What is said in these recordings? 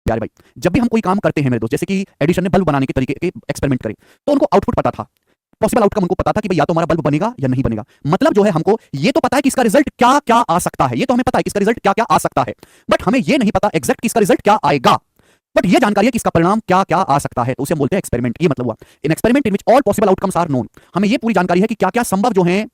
प्यारे भाई, जब भी हम कोई काम करते हैं मेरे दोस्त, जैसे कि एडिशन ने बल्ब बनाने के तरीके के एक्सपेरिमेंट करे, तो उनको आउटपुट पता था, पॉसिबल आउटकम उनको पता था कि भाई या तो हमारा बल्ब बनेगा या नहीं बनेगा। मतलब जो है हमको ये तो पता है कि इसका रिजल्ट क्या क्या आ सकता है, ये तो हमें पता है कि इसका रिजल्ट क्या क्या आ सकता है, बट हमें ये नहीं पता एग्जैक्ट कि इसका रिजल्ट क्या आएगा। बट ये जानकारी है कि इसका परिणाम क्या क्या आ सकता है, तो उसे हम बोलते हैं एक्सपेरिमेंट। ये मतलब हुआ in experiment in which all possible outcomes are known. हमें ये पूरी जानकारी है कि क्या क्या संभव जो है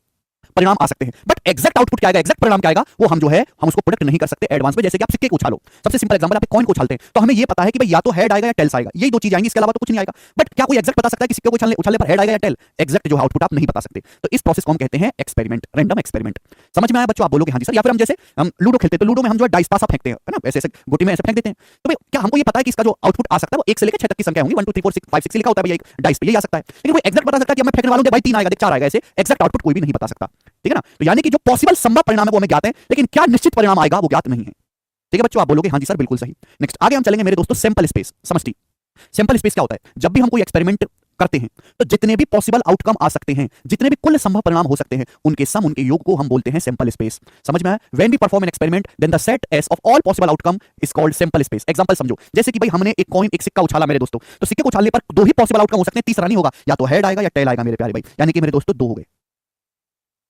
परिणाम आ सकते हैं, बट एग्जैक्ट आउटपुट क्या आएगा, एग्जैक्ट परिणाम क्या आएगा, वो हम जो है हम उसको प्रोडक्ट नहीं कर सकते एडवांस में। जैसे कि आप सिक्के को उछालो, सबसे सिंपल एग्जांपल, आप कॉइन को उछालते हैं तो हमें ये पता है कि भाई या तो हेड आएगा या टेल्स आएगा, यही दो चीज आएंगी, इसके अलावा तो कुछ नहीं आएगा। बट क्या कोई एग्जैक्ट बता सकता है कि सिक्के को उछालने उछालने पर हेड आएगा या टेल? एग्जैक्ट जो आउटपुट आप नहीं बता सकते। तो इस प्रोसेस को हम कहते हैं एक्सपेरिमेंट, रैंडम एक्सपेरिमेंट। समझ में आया बच्चों? आप बोलोगे हाँ जी सर। या फिर हम जैसे हम लूडो खेलते हैं तो लूडो में हम जो है डाइस पासा फेंकते हैं, है ना, ऐसे ऐसे गोटी में ऐसे फेंक देते हैं। तो भाई क्या हमको ये पता है कि इसका जो आउटपुट आ सकता है वो 1 से लेकर 6 तक की संख्या होंगी, 1 2 3 4 6 5 6 लिखा होता है भैया एक डाइस पे, ये आ सकता है। लेकिन कोई एग्जैक्ट बता सकता है कि मैं फेंकने वालों भाई 3 आएगा, देख 4 आएगा, ऐसे एग्जैक्ट आउटपुट कोई भी नहीं बता सकता। ठीक है ना? तो यानी कि जो पॉसिबल संभव परिणाम है वो हमें ज्ञात है, लेकिन क्या निश्चित परिणाम आएगा वो ज्ञात नहीं है। ठीक है बच्चों? आप बोलोगे हाँ जी सर बिल्कुल सही। नेक्स्ट आगे हम चलेंगे मेरे दोस्तों, सैंपल स्पेस। समझती सैंपल स्पेस क्या होता है? जब भी हम कोई एक्सपेरिमेंट करते हैं तो जितने भी पॉसिबल आउटकम आ सकते हैं, जितने भी कुल संभव परिणाम हो सकते हैं, उनके सम, उनके योग को हम बोलते हैं सैंपल स्पेस। समझ में आया? When we perform an experiment then the set S of all possible outcome is called sample space. Example समझो, जैसे कि भाई हमने एक कॉइन, एक सिक्का उछाला मेरे दोस्तों, तो सिक्के को उछालने पर दो ही पॉसिबल आउटकम हो सकते हैं, तीसरा नहीं होगा, या तो हेड आएगा या टेल आएगा मेरे प्यारे भाई, यानी कि मेरे दोस्तों दो हो गए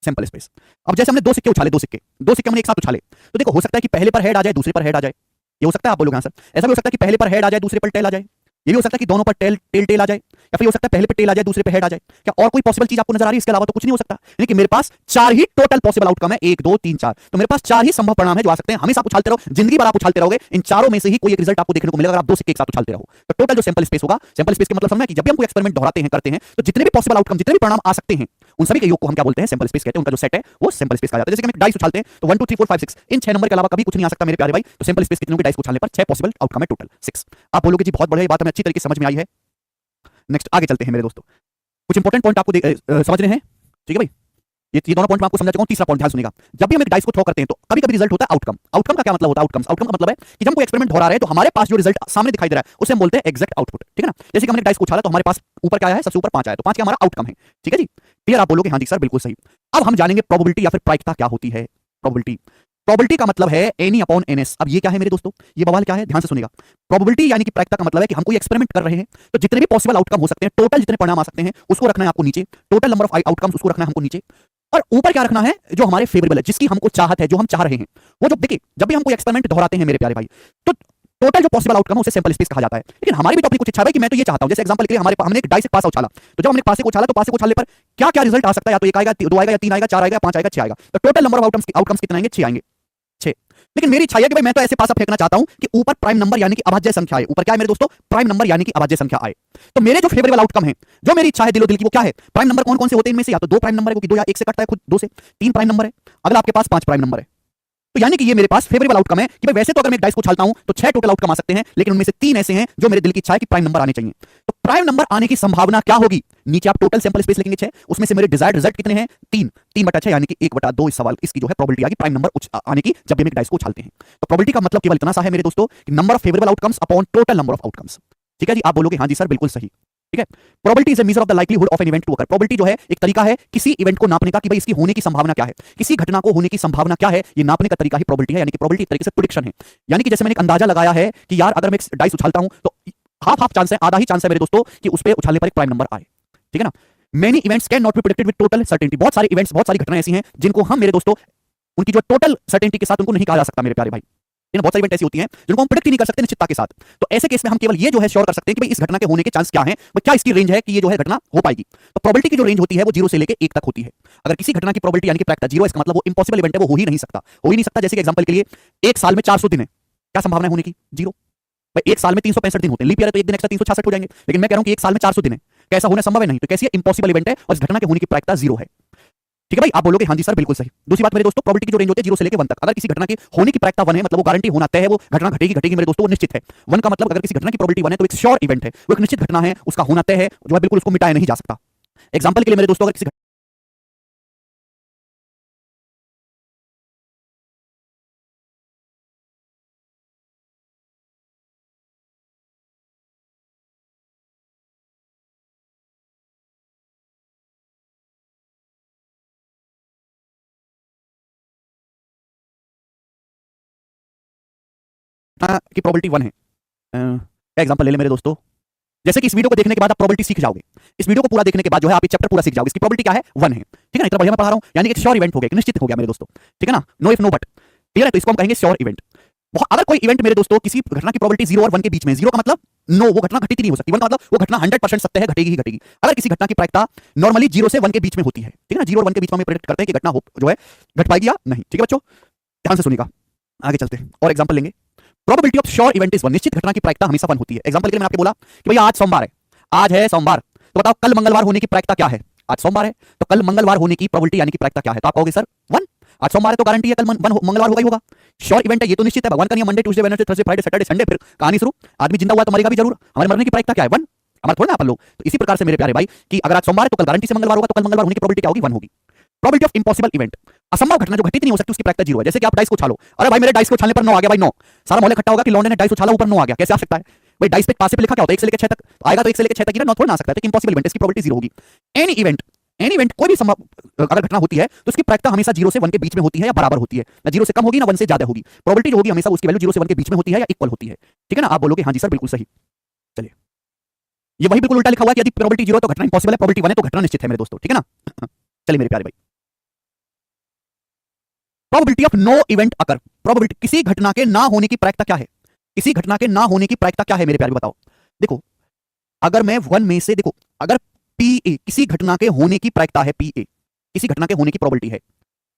सैंपल स्पेस। अब जैसे हमने दो सिक्के उछाले, दो सिक्के हमने एक साथ उछाले, तो देखो हो सकता है कि पहले पर हेड आ जाए, दूसरे पर हेड आ जाए, ये हो सकता है। आप बोलोगे हाँ सर। ऐसा भी हो सकता है कि पहले पर हेड आ जाए, दूसरे पर टेल आ जाए, ये भी हो सकता है कि दोनों पर टेल टेल टेल आ जाए, या फिर हो सकता है पहले पे टेल आ जाए, दूसरे पे हेड आ जाए। क्या और कोई पॉसिबल चीज आपको नजर आ रही है? इसके अलावा तो कुछ नहीं हो सकता। यानी कि मेरे पास 4 ही टोटल पॉसिबल आउटकम है, 1 2 3 4, तो मेरे पास 4 ही संभव परिणाम है जो आ सकते हैं। हमेशा आप उछालते रहो, जिंदगी भर आप उछालते रहोगे, इन चारों में से ही कोई एक रिजल्ट आपको देखने को मिलेगा अगर आप दो सिक्के एक साथ उछालते रहो। तो टोटल जो सैंपल स्पेस होगा, सैंपल स्पेस का मतलब समझना है कि जब भी हम कोई एक्सपेरिमेंट दोहराते हैं, करते हैं, तो जितने भी पॉसिबल आउटकम, जितने भी परिणाम आ सकते हैं, उन सभी के योग को हम क्या बोलते हैं? सैंपल स्पेस कहते हैं। उनका जो सेट है वो सैंपल स्पेस कहा जाता है। जैसे कि हम एक डाइस उछालते हैं तो 1 2 3 4 5 6, इन 6 नंबर के अलावा कभी कुछ नहीं आ सकता मेरे प्यारे भाई। तो सैंपल स्पेस कितने होंगे? डाइस को उछालने पर 6 पॉसिबल आउटकम है, टोटल 6। आप बोलोगे जी बहुत बढ़िया, ये बात हमें अच्छी तरीके से समझ में आई है। नेक्स्ट आगे चलते हैं मेरे दोस्तों, कुछ इंपॉर्टेंट पॉइंट आपको समझने हैं। ठीक है भाई, ये दोनों पॉइंट मैं आपको समझा चुका हूं। तीसरा पॉइंट ध्यान सुनिएगा, जब भी हम एक डाइस को थ्रो करते हैं तो कभी कभी रिजल्ट होता है आउटकम। आउटकम का क्या मतलब होता है? आउटकम का मतलब है कि जब हम कोई एक्सपेरिमेंट दोहरा रहे हैं तो हमारे पास जो रिजल्ट सामने दिखाई दे रहा है उसे हम बोलते हैं एग्जैक्ट आउटपुट। ठीक है ना? जैसे कि हमने डाइस को उछाला तो हमारे पास ऊपर क्या आया है? सबसे ऊपर 5 आया, तो 5 क्या हमारा आउटकम है। ठीक है जी, क्लियर? आप बोलोगे हाँ जी सर बिल्कुल सही। अब हम जानेंगे प्रोबेबिलिटी या फिर प्रायिकता क्या होती है। प्रोबेबिलिटी, प्रोबेबिलिटी का मतलब है एनी अपॉन एनएस। अब ये क्या है मेरे दोस्तों? ये बवाल क्या है? ध्यान से सुनिएगा। प्रोबेबिलिटी यानी कि प्रायिकता का मतलब है कि हम कोई एक्सपेरिमेंट कर रहे हैं तो जितने भी पॉसिबल आउटकम हो सकते हैं, टोटल जितने परिणाम आ सकते हैं उसको रखना है आपको नीचे, टोटल नंबर ऑफ आउटकम्स उसको रखना है हमको नीचे, और ऊपर क्या रखना है? जो हमारे फेवरेबल है, जिसकी हमको चाहत है, जो हम चाह रहे हैं वो। जो देखिए जब भी हम कोई एक्सपेरिमेंट दोहराते हैं मेरे प्यारे भाई, तो टोटल जो पॉसिबल आउटकम है उसे सैंपल स्पेस कहा जाता है। लेकिन हमारी भी तो अपनी कुछ इच्छा है भाई कि मैं तो ये चाहता हूं, जैसे एग्जांपल के लिए हमने एक डाइस से पास उछाला, तो जब हमने पासे को उछाला तो पासे को उछालने पर क्या क्या रिजल्ट आ सकता है? या तो 1 आएगा, 2 आएगा, या 3 आएगा, 4 आएगा, 5 आएगा, 6 आएगा। तो टोटल नंबर ऑफ आउटकम्स कितने आएंगे? 6 आएंगे, 6। लेकिन मेरी इच्छा है कि भाई मैं तो ऐसे पासा फेंकना चाहता हूं कि ऊपर प्राइम नंबर यानी कि अभाज्य संख्या आए। ऊपर क्या है मेरे दोस्तों? प्राइम नंबर यानी कि अभाज्य संख्या आए। तो मेरे जो फेवरेबल आउटकम है, जो मेरी इच्छा है दिलो दिल की, वो क्या है? प्राइम नंबर कौन कौन से होते हैं इनमें से? या तो 2 प्राइम नंबर है, क्योंकि 2 या 1 से कटता है खुद 2 से, 3 प्राइम नंबर है, अगला आपके पास 5 प्राइम नंबर है। तो यानी कि ये मेरे पास फेवरेबल आउटकम है कि भाई वैसे तो अगर मैं एक डाइस को उछालता हूं तो 6 टोटल आउटकम आ सकते हैं, लेकिन उनमें से 3 ऐसे हैं जो मेरे दिल की इच्छा है कि प्राइम नंबर आने चाहिए। तो प्राइम नंबर आने की संभावना क्या होगी? नीचे आप टोटल सैंपल स्पेस लिखेंगे 6, उसमें से मेरे डिजायर्ड रिजल्ट कितने हैं? 3, 3/6 यानी कि 1/2 इस सवाल इसकी जो है प्रोबेबिलिटी आ गई प्राइम नंबर आने की जब भी हम एक डाइस को उछालते हैं। तो प्रोबेबिलिटी का मतलब केवल इतना सा है मेरे दोस्तों कि number of favourable outcomes upon total number of outcomes. ठीक है जी? आप बोलोगे हाँ जी सर बिल्कुल सही। ठीक है? Probability is a measure of the likelihood of an event to occur. Probability जो है एक तरीका है किसी इवेंट को नापने का कि भाई इसकी होने की संभावना क्या है, किसी घटना को होने की संभावना क्या है, ये नापने का तरीका ही प्रोबेबिलिटी है। यानी कि प्रोबेबिलिटी एक तरीके से प्रेडिक्शन है। यानी कि जैसे मैंने एक अंदाजा लगाया है कि यार अगर मैं एक डाइस उछालता हूं तो हाफ हाफ चांस है, आधा ही चांस है मेरे दोस्तों कि उस पे उछालने पर एक प्राइम नंबर आए। ठीक है ना? Many events can not be predicted with total certainty. बहुत सारे इवेंट्स, बहुत सारी घटनाएं ऐसी हैं जिनको हम मेरे दोस्तों उनकी जो टोटल सर्टेनिटी के साथ उनको नहीं कहा जा सकता मेरे प्यारे भाई। बहुत सारी इवेंट ऐसी होती हैं जिनको हम प्रेडिक्ट ही नहीं कर सकते निश्चितता के साथ। तो ऐसे केस में हम केवल ये जो है श्योर कर सकते हैं कि भाई इस घटना के होने के चांस क्या हैं, क्या इसकी रेंज है कि ये जो है घटना हो पाएगी। तो प्रोबेबिलिटी की जो रेंज होती है वो 0 से लेकर 1 तक होती है। अगर किसी घटना की प्रोबेबिलिटी यानी कि प्रायिकता 0 है, इसका मतलब वो इंपॉसिबल इवेंट है, वो हो ही नहीं सकता, हो ही नहीं सकता। जैसे कि एग्जांपल के लिए एक साल में 400 दिन है, क्या संभावना है होने की? 0। भाई एक साल में 365 दिन होते हैं, लीप ईयर है तो एक दिन एक्स्ट्रा 366 हो जाएंगे। लेकिन मैं कह रहा हूं कि एक साल में 400 दिन है, कैसा होना संभव है? नहीं। तो कैसी है? इंपॉसिबल इवेंट है और इस घटना के होने की प्रायिकता 0 है। ठीक है भाई? आप बोलोगे हाँ जी सर बिल्कुल सही। दूसरी बात मेरे दोस्तों, प्रोबेबिलिटी की जो रेंज होती है 0 से लेकर 1 तक। अगर किसी घटना की होने की प्रायिकता 1 है मतलब वो गारंटी होना तय है, वो घटना घटेगी घटेगी मेरे दोस्तों, वो निश्चित है। 1 का मतलब अगर किसी घटना की प्रोबेबिलिटी 1 है तो एक श्योर इवेंट है, वो एक निश्चित घटना है, उसका होना तय है, जो है बिल्कुल उसको मिटाया नहीं जा सकता। एग्जांपल के लिए मेरे दोस्तों, अगर किसी घटना की प्रोबेबिलिटी 1 है, क्या एग्जांपल ले ले मेरे दोस्तों, जैसे कि इस वीडियो को देखने के बाद आप प्रोबेबिलिटी सीख जाओगे। इस वीडियो को पूरा देखने के बाद जो है आप ये चैप्टर पूरा सीख जाओगे। इसकी प्रोबेबिलिटी क्या है, 1 है। ठीक है ना, इतना बढ़िया मैं पढ़ा रहा हूं, यानी कि श्योर इवेंट हो गया, निश्चित हो गया मेरे दोस्तों। ठीक है ना, no if no but, clear है, तो इसको हम कहेंगे श्योर इवेंट। अगर कोई इवेंट मेरे दोस्तों किसी घटना की प्रोबेबिलिटी 0 और 1 के बीच में, 0 का मतलब नो, वो घटना घटित ही नहीं हो सकती, 1 का मतलब वो घटना 100% सत्य है, घटेगी ही घटेगी। अगर किसी घटना की प्रायिकता नॉर्मली 0 से 1 के बीच में होती है, ठीक है ना, 0 और 1 के बीच में हम प्रेडिक्ट करते हैं कि घटना जो है घट पाएगी या नहीं। ठीक है बच्चों, ध्यान से सुनिएगा, आगे चलते हैं और एग्जांपल लेंगे। Probability of sure event is 1, निश्चित घटना की प्रायिकता हमेशा 1 होती है। एग्जांपल के लिए मैंने आपको बोला कि भैया आज सोमवार है, आज है सोमवार, तो बताओ कल मंगलवार होने की प्रायिकता क्या है। आज सोमवार है तो कल मंगलवार होने की प्रोबेबिलिटी यानी कि प्रायिकता क्या है, तो आप कहोगे सर 1। आज सोमवार है तो गारंटी है कल मंगलवार होगा ही होगा। श्योर इवेंट है, ये तो निश्चित है, भगवान का नियम, Monday Tuesday Wednesday Thursday Friday Saturday Sunday, फिर कहानी शुरू। आदमी जिंदा हुआ तो मरेगा भी जरूर, हमारे मरने की प्रायिकता क्या है, 1। हमारा थोड़ा ना अपन लोग। तो इसी प्रकार से मेरे प्यारे भाई कि अगर आज सोमवार है तो कल गारंटी से मंगलवार होगा, तो कल मंगलवार होने की प्रोबेबिलिटी क्या होगी, 1 होगी। प्रोबेबिलिटी ऑफ इम्पॉसिबल इवेंट, असंभव घटना जो घटित नहीं हो सकती उसकी प्रायिकता 0 है। जैसे कि आप डाइस को उछालो, अरे भाई मेरे डाइस को उछालने पर 9 आ गया, भाई 9, सारा मोहल्ला इकट्ठा होगा कि लौंडे ने डाइस उछाला ऊपर 9 आ गया, कैसे आ सकता है भाई, डाइस पे पासे पे लिखा क्या होता है 1 से लेकर 6 तक आएगा, तो 1 से लेकर 6 तक गिरा, 9 थोड़ा ना आ सकता है, तो इम्पॉसिबल इवेंट, इसकी प्रोबेबिलिटी 0 होगी। एनी इवेंट कोई भी संभव अगर घटना होती है तो उसकी प्रायिकता हमेशा 0 से 1 के बीच में होती है या बराबर होती है, ना 0 से कम होगी ना 1 से ज्यादा होगी। प्रोबेबिलिटी जो होगी हमेशा उसकी वैल्यू 0 से 1 के बीच में होती है या इक्वल होती है। ठीक है ना, आप बोलोगे हाँ जी सर बिल्कुल सही। चलिए, ये वही बिल्कुल उल्टा लिखा हुआ है कि यदि प्रोबेबिलिटी 0 है तो घटना इम्पॉसिबल है, प्रोबेबिलिटी 1 है तो घटना निश्चित है मेरे दोस्तों। ठीक है ना, चलिए मेरे प्यारे भाई, probability of no event occur, probability किसी घटना के ना होने की प्रायिकता क्या है, किसी घटना के ना होने की प्रायिकता क्या है मेरे प्यारे, बताओ। देखो अगर मैं 1 में से, देखो अगर पीए किसी घटना के होने की प्रायिकता है, पीए किसी घटना के होने की प्रोबेबिलिटी है,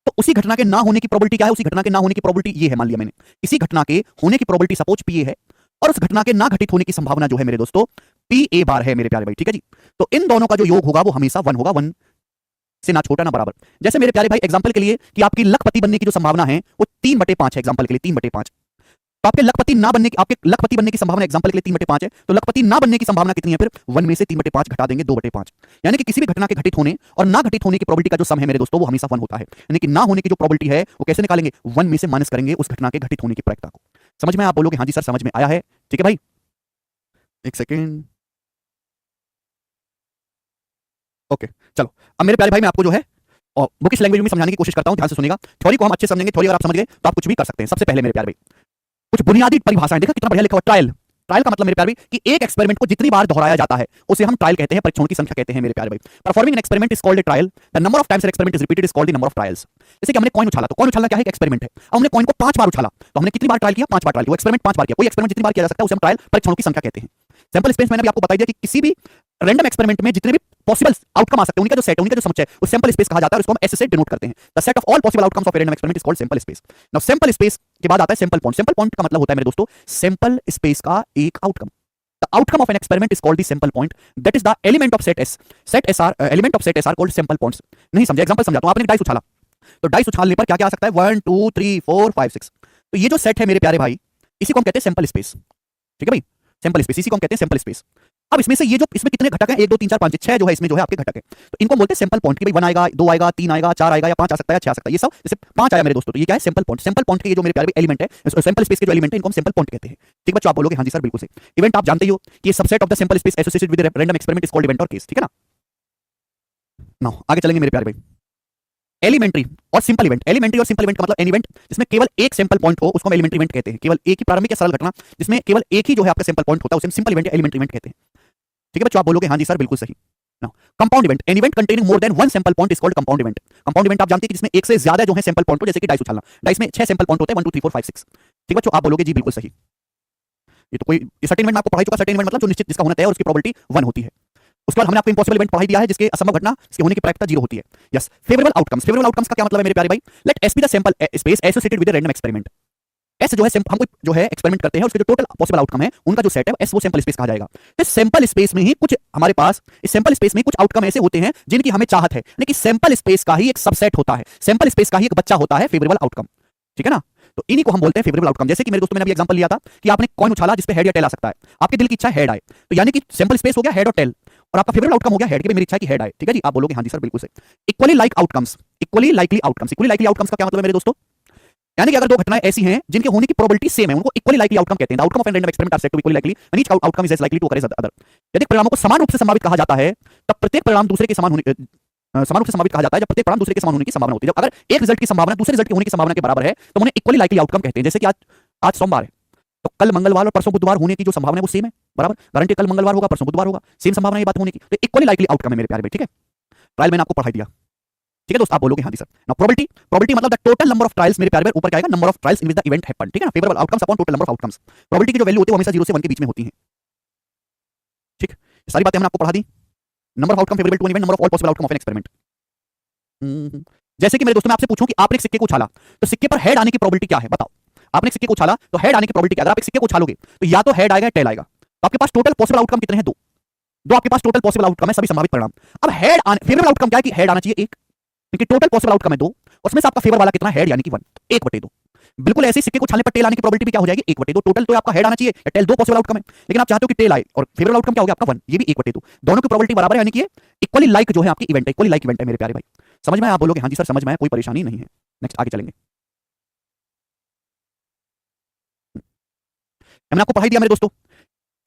तो उसी घटना के ना होने की प्रोबेबिलिटी क्या है, उसी घटना के ना होने की प्रोबेबिलिटी ये है, मान लिया मैंने किसी घटना के होने की प्रोबेबिलिटी सपोज पीए है और उस घटना के ना घटित होने की संभावना जो है मेरे दोस्तों पीए बार है मेरे प्यारे भाई। ठीक है जी, तो इन दोनों का जो योग होगा वो हमेशा 1 होगा, 1 से ना छोटा ना बराबर। जैसे मेरे प्यारे भाई एग्जांपल के लिए कि आपकी लखपति बनने की जो संभावना है वो 3/5 है, एग्जांपल के लिए 3/5, तो आपके लखपति ना बनने की, आपके लखपति बनने की संभावना एग्जांपल के लिए 3/5 है, तो लखपति ना बनने की संभावना कितनी है, फिर 1 में से 3/5 घटा देंगे 2/5, यानी कि किसी भी घटना के घटित होने और ना घटित होने की प्रोबेबिलिटी का जो सम है मेरे दोस्तों वो हमेशा 1 होता है। यानी कि ना होने की जो प्रोबेबिलिटी है वो कैसे निकालेंगे, 1 में से माइनस करेंगे उस घटना के घटित होने की प्रायिकता को। समझ में, आप बोलोगे हाँ जी सर समझ में आया है। ठीक है भाई, एक सेकेंड, ओके चलो। अब मेरे प्यारे भाई मैं आपको जो है और बुकिश लैंग्वेज में समझाने की कोशिश करता हूं, ध्यान से सुनिएगा। थ्योरी को हम अच्छे समझेंगे, थ्योरी अगर आप समझ गए तो आप कुछ भी कर सकते हैं। सबसे पहले मेरे प्यारे भाई कुछ बुनियादी परिभाषाएं, देखा कितना बढ़िया लिखा हुआ, ट्रायल। ट्रायल का मतलब मेरे प्यारे भाई कि एक एक्सपेरिमेंट को जितनी बार दोहराया जाता है उसे हम ट्रायल कहते हैं, परीक्षणों की संख्या कहते हैं मेरे प्यारे भाई। Performing an experiment is called a trial, the number of times an experiment is repeated is called the number of trials. जैसे कि हमने कॉइन उछाला, तो कॉइन उछालना क्या है, एक एक्सपेरिमेंट है। अब हमने कॉइन को 5 बार उछाला तो हमने कितनी बार ट्रायल किया, 5 बार ट्रायल किया, वो एक्सपेरिमेंट 5 बार किया। कोई एक्सपेरिमेंट जितनी बार किया जा सकता है उसे हम ट्रायल, परीक्षणों की संख्या कहते हैं। सैंपल स्पेस मैंने भी आपको बता दिया कि किसी भी रैंडम एक्सपेरिमेंट में जितने भी पॉसिबल आउटकम आ सकते हैं उनका जो सेट, उनका जो समुच्चय है वो सैंपल स्पेस कहा जाता है और इसको हम एस से डिनोट करते हैं। The set of all possible outcomes of a random experiment is called sample space. Now sample space के बाद आता है सैंपल पॉइंट। सैंपल पॉइंट का मतलब होता है मेरे दोस्तों सैंपल स्पेस का एक outcome. The outcome of an experiment is called the sample point. That is the element of set S. Set S are element of set S are called sample points. नहीं समझे, example समझाता हूं। आपने dice उछाला तो dice उछालने पर क्या क्या आ सकता है, 1 2 3 4 5 6। तो ये जो सेट है मेरे प्यारे भाई इसी को हम कहते हैं सैंपल स्पेस। ठीक है भाई, सैंपल स्पेस, इसी को हम कहते हैं सैंपल स्पेस। अब इसमें से ये जो इसमें कितने घटक हैं, 1 2 3 4 5 6 जो है इसमें जो है आपके घटक है, तो इनको बोलते हैं सैंपल पॉइंट कि भाई 1 आएगा, 2 आएगा, 3 आएगा, 4 आएगा या 5 आ सकता है, 6 आ सकता है। ये सब जैसे 5 आया मेरे दोस्तों तो ये क्या है, सैंपल पॉइंट। सैंपल पॉइंट के ये जो मेरे प्यारे एलिमेंट है, सैंपल स्पेस के जो एलिमेंट है इनको हम सैंपल पॉइंट कहते हैं। ठीक बच्चों, आप बोलोगे हाँ जी सर बिल्कुल सही। इवेंट आप जानते ही हो कि subset of the sample space associated with random experiment is called event और केस। ठीक है ना, नाउ आगे चलेंगे मेरे प्यारे भाई। एलिमेंट्री और सिंपल इवेंट। एलिमेंट्री और सिंपल इवेंट का मतलब एन इवेंट जिसमें केवल एक सैंपल पॉइंट हो उसको हम एलिमेंट्री इवेंट कहते हैं। केवल एक ही प्रारंभिक या सरल घटना जिसमें केवल एक ही जो है आपका सैंपल पॉइंट होता है उसे हम सिंपल इवेंट या एलिमेंट्री इवेंट कहते हैं। ठीक है बच्चों, आप बोलोगे हाँ जी सर बिल्कुल सही। Now compound event, an event containing more than 1 sample point is called compound event. Compound event आप जानते हैं कि जिसमें एक से ज्यादा जो है सैंपल पॉइंट हो, जैसे कि डाइस उछालना, डाइस में 6 सैंपल पॉइंट होते हैं, 1 2 3 4 5 6। ठीक बच्चों, आप बोलोगे जी बिल्कुल सही। ये तो कोई सर्टेन इवेंट में आपको पढ़ाई चुका, सर्टेन इवेंट मतलब जो निश्चित जिसका होना तय है और उसकी प्रोबेबिलिटी 1 होती है। उसके बाद हमने आपको इम्पॉसिबल इवेंट पढ़ाई दिया है जिसके असंभव घटना इसके होने की प्रायिकता 0 होती है। Yes, favourable outcomes. Favourable outcomes का क्या मतलब है मेरे प्यारे भाई, let S be the sample space associated with random experiment. S जो है हम कोई जो है एक्सपेरिमेंट करते हैं उसके जो टोटल पॉसिबल आउटकम है उनका जो सेट है एस वो सैंपल स्पेस कहा जाएगा। इस सैंपल स्पेस में ही कुछ हमारे पास, इस सैंपल स्पेस में कुछ आउटकम ऐसे होते हैं जिनकी हमें चाहत है, लेकिन सैंपल स्पेस का ही एक सबसेट होता है, सैंपल स्पेस का ही एक बच्चा होता है फेवरेबल आउटकम। ठीक है ना, तो इन्हीं को हम बोलते हैं फेवरेबल आउटकम। जैसे कि मेरे दोस्तों मैंने अभी एग्जांपल लिया था कि आपने कॉइन उछाला जिस पे हेड या टेल आ सकता है, आपके दिल की इच्छा है हेड आए, तो यानी कि सैंपल स्पेस हो गया हेड और टेल और आपका फेवरेबल आउटकम हो गया हेड की, मेरी इच्छा है कि हेड आए। ठीक है जी, आप बोलोगे हाँ जी सर बिल्कुल सही। Equally like outcomes, equally likely outcomes. Equally likely outcomes का क्या मतलब है मेरे दोस्तों, यानी कि अगर दो घटनाएं ऐसी हैं जिनके होने की प्रोबेबिलिटी सेम है उनको इक्वली लाइकली आउटकम कहते हैं। The outcome of an random experiment are said to be equally likely when each outcome is as likely to occur as other. यदि परिणामों को समान रूप से संभावित कहा जाता है तब प्रत्येक परिणाम दूसरे के समान होने समान रूप से संभावित कहा जाता है जब प्रत्येक परिणाम दूसरे के समान होने की संभावना होती है। जब अगर एक रिजल्ट की संभावना दूसरे रिजल्ट के होने की संभावना के बराबर है तो उन्हें इक्वली लाइकली आउटकम कहते हैं। जैसे कि आज सोमवार है तो कल मंगलवार और परसों बुधवार होने की जो संभावना है वो सेम है, बराबर। गारंटी कल मंगलवार होगा, परसों बुधवार होगा, सेम संभावना ये बात होने की, तो इक्वली लाइकली आउटकम है मेरे प्यारे भाई, ठीक है। ट्रायल मैंने आपको पढ़ा दिया, ठीक है दोस्त। आप बोलोगे हाँ जी सर। नाउ प्रोबेबिलिटी, प्रोबेबिलिटी मतलब the total number of trials, मेरे प्यारे भाई ऊपर क्या आएगा, number of trials in which the event happened, ठीक है ना, favourable outcomes upon total number of outcomes. Probability की जो वैल्यू होती है वो हमेशा 0 से 1 के बीच में होती है, ठीक। सारी बातें हमने आपको पढ़ा दी। Number of outcome favourable to an event, number of all possible outcome of an experiment. जैसे कि मेरे दोस्तों मैं आपसे पूछूं कि आपने एक सिक्के को उछाला, तो सिक्के पर हेड आने की प्रोबेबिलिटी क्या है, बताओ। आपने एक सिक्के को उछाला तो हेड आने की प्रोबेबिलिटी क्या है? अगर आप एक सिक्के को उछालोगे तो या तो हेड आएगा या टेल आएगा। तो आपके पास टोटल पॉसिबल आउटकम कितने हैं? दो। दो आपके पास टोटल पॉसिबल आउटकम है, सभी संभावित परिणाम। अब हेड आने, फेवरेबल आउटकम क्या है कि हेड आना चाहिए एक, क्योंकि टोटल पॉसिबल आउटकम है दो, उसमें से आपका फेवर वाला कितना, हेड यानी कि 1, 1/2। बिल्कुल ऐसे सिक्के को छालने पर टेल आने की प्रोबेबिलिटी भी क्या हो जाएगी, 1/2। टोटल तो आपका हेड आना चाहिए या टेल, दो पॉसिबल आउटकम है, लेकिन आप चाहते हो कि टेल आए, और फेवरेबल आउटकम क्या हो गया आपका 1, ये भी 1/2। दोनों की प्रोबेबिलिटी बराबर है, यानी कि इक्वली लाइक जो है आपकी इवेंट है, इक्वली लाइक इवेंट है मेरे प्यारे भाई। समझ में? आप बोलोगे हाँ जी सर समझ में, कोई परेशानी नहीं है। नेक्स्ट आगे चलेंगे। मैंने आपको पढ़ा दिया मेरे दोस्तों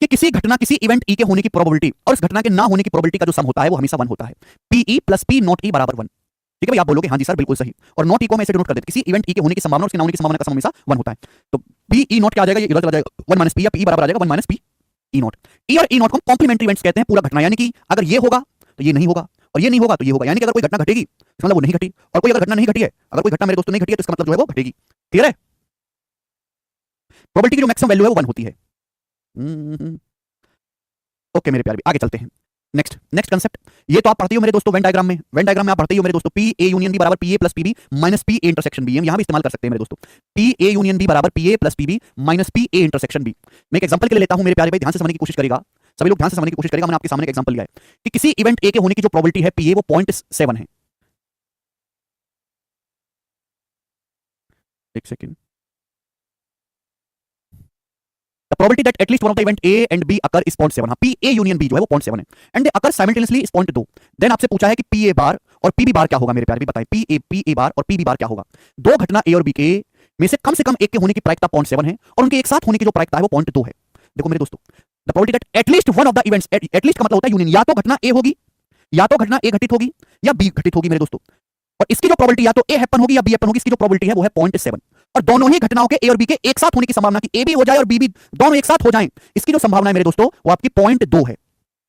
कि किसी घटना, किसी इवेंट ई के होने की प्रोबेबिलिटी और उस घटना के ना होने की प्रोबेबिलिटी का जो सम होता है वो हमेशा 1 होता है। P E plus P not E बराबर 1, ठीक है भाई। आप बोलोगे हाँ जी सर बिल्कुल सही, और नॉट ई को हम ऐसे डिनोट कर देते, किसी इवेंट ई के होने की संभावना और उसके ना होने की संभावना का सम हमेशा 1 होता है। तो पी ई नॉट क्या आ जाएगा, ये इधर चला जाएगा 1 माइनस पी, या पी बराबर आ जाएगा 1 माइनस पी ई नॉट। ई और ई नॉट को हम कॉम्प्लीमेंट्री इवेंट्स कहते हैं, पूरा घटना, यानी कि अगर ये होगा तो ये नहीं होगा, और ये नहीं होगा तो ये होगा, यानी कि अगर कोई घटना घटेगी इसका मतलब वो नहीं घटी, और कोई अगर घटना नहीं घटी है, अगर कोई घटना मेरे दोस्तों नहीं घटी है तो इसका मतलब जो है वो घटेगी। क्लियर है? प्रोबेबिलिटी की जो मैक्सिमम वैल्यू है वो 1 होती है। ओके मेरे प्यारे, आगे चलते हैं। नेक्स्ट कंसेप्ट, ये तो आप पढ़ते हो मेरे दोस्तों वेन डायग्राम में, वेन डायग्राम में आप पढ़ते हो मेरे दोस्तों, पी ए यूनियन बी बराबर P A plus P B minus P A intersection B. हम यहां भी इस्तेमाल कर सकते हैं मेरे दोस्तों, पी ए यूनियन बी बराबर P A plus P B minus P A intersection B. मैं एक एग्जांपल के लिए लेता हूं मेरे प्यारे भाई, ध्यान से समझने की कोशिश करेगा, सभी लोग ध्यान से समझने की कोशिश करेगा। मैंने आपके सामने एक एग्जांपल लिया है कि किसी इवेंट ए के होने की जो प्रोबेबिलिटी है पी ए वो 0.7 है। एक second. The probability that at least one of the event A and B occur is 0.7। हाँ, P A union B जो है वो 0.7 है, and they occur simultaneously is 0.2। Then आपसे पूछा है कि P A बार और P B बार क्या होगा मेरे प्यारे, भी बताएं P A बार और P B बार क्या होगा। दो घटना A और B के में से कम एक के होने की प्रायिकता 0.7 है, और उनके एक साथ होने की जो प्रायिकता है वो 0.2 है। देखो मेरे दोस्तों, the probability that at least one of the events, at least का मतलब होता है यूनियन, या तो घटना A होगी, या तो घटना A घटित होगी या B घटित होगी मेरे दोस्तों, और इसकी जो प्रोबेबिलिटी या तो A हैपन होगी या B हैपन होगी, इसकी जो प्रोबेबिलिटी है वो है 0.7। और दोनों ही घटनाओं के ए और बी के एक साथ होने की संभावना की ए भी हो जाए और बी भी दोनों एक साथ हो जाएं, इसकी जो संभावना है मेरे दोस्तों वो आपकी 0.2 है,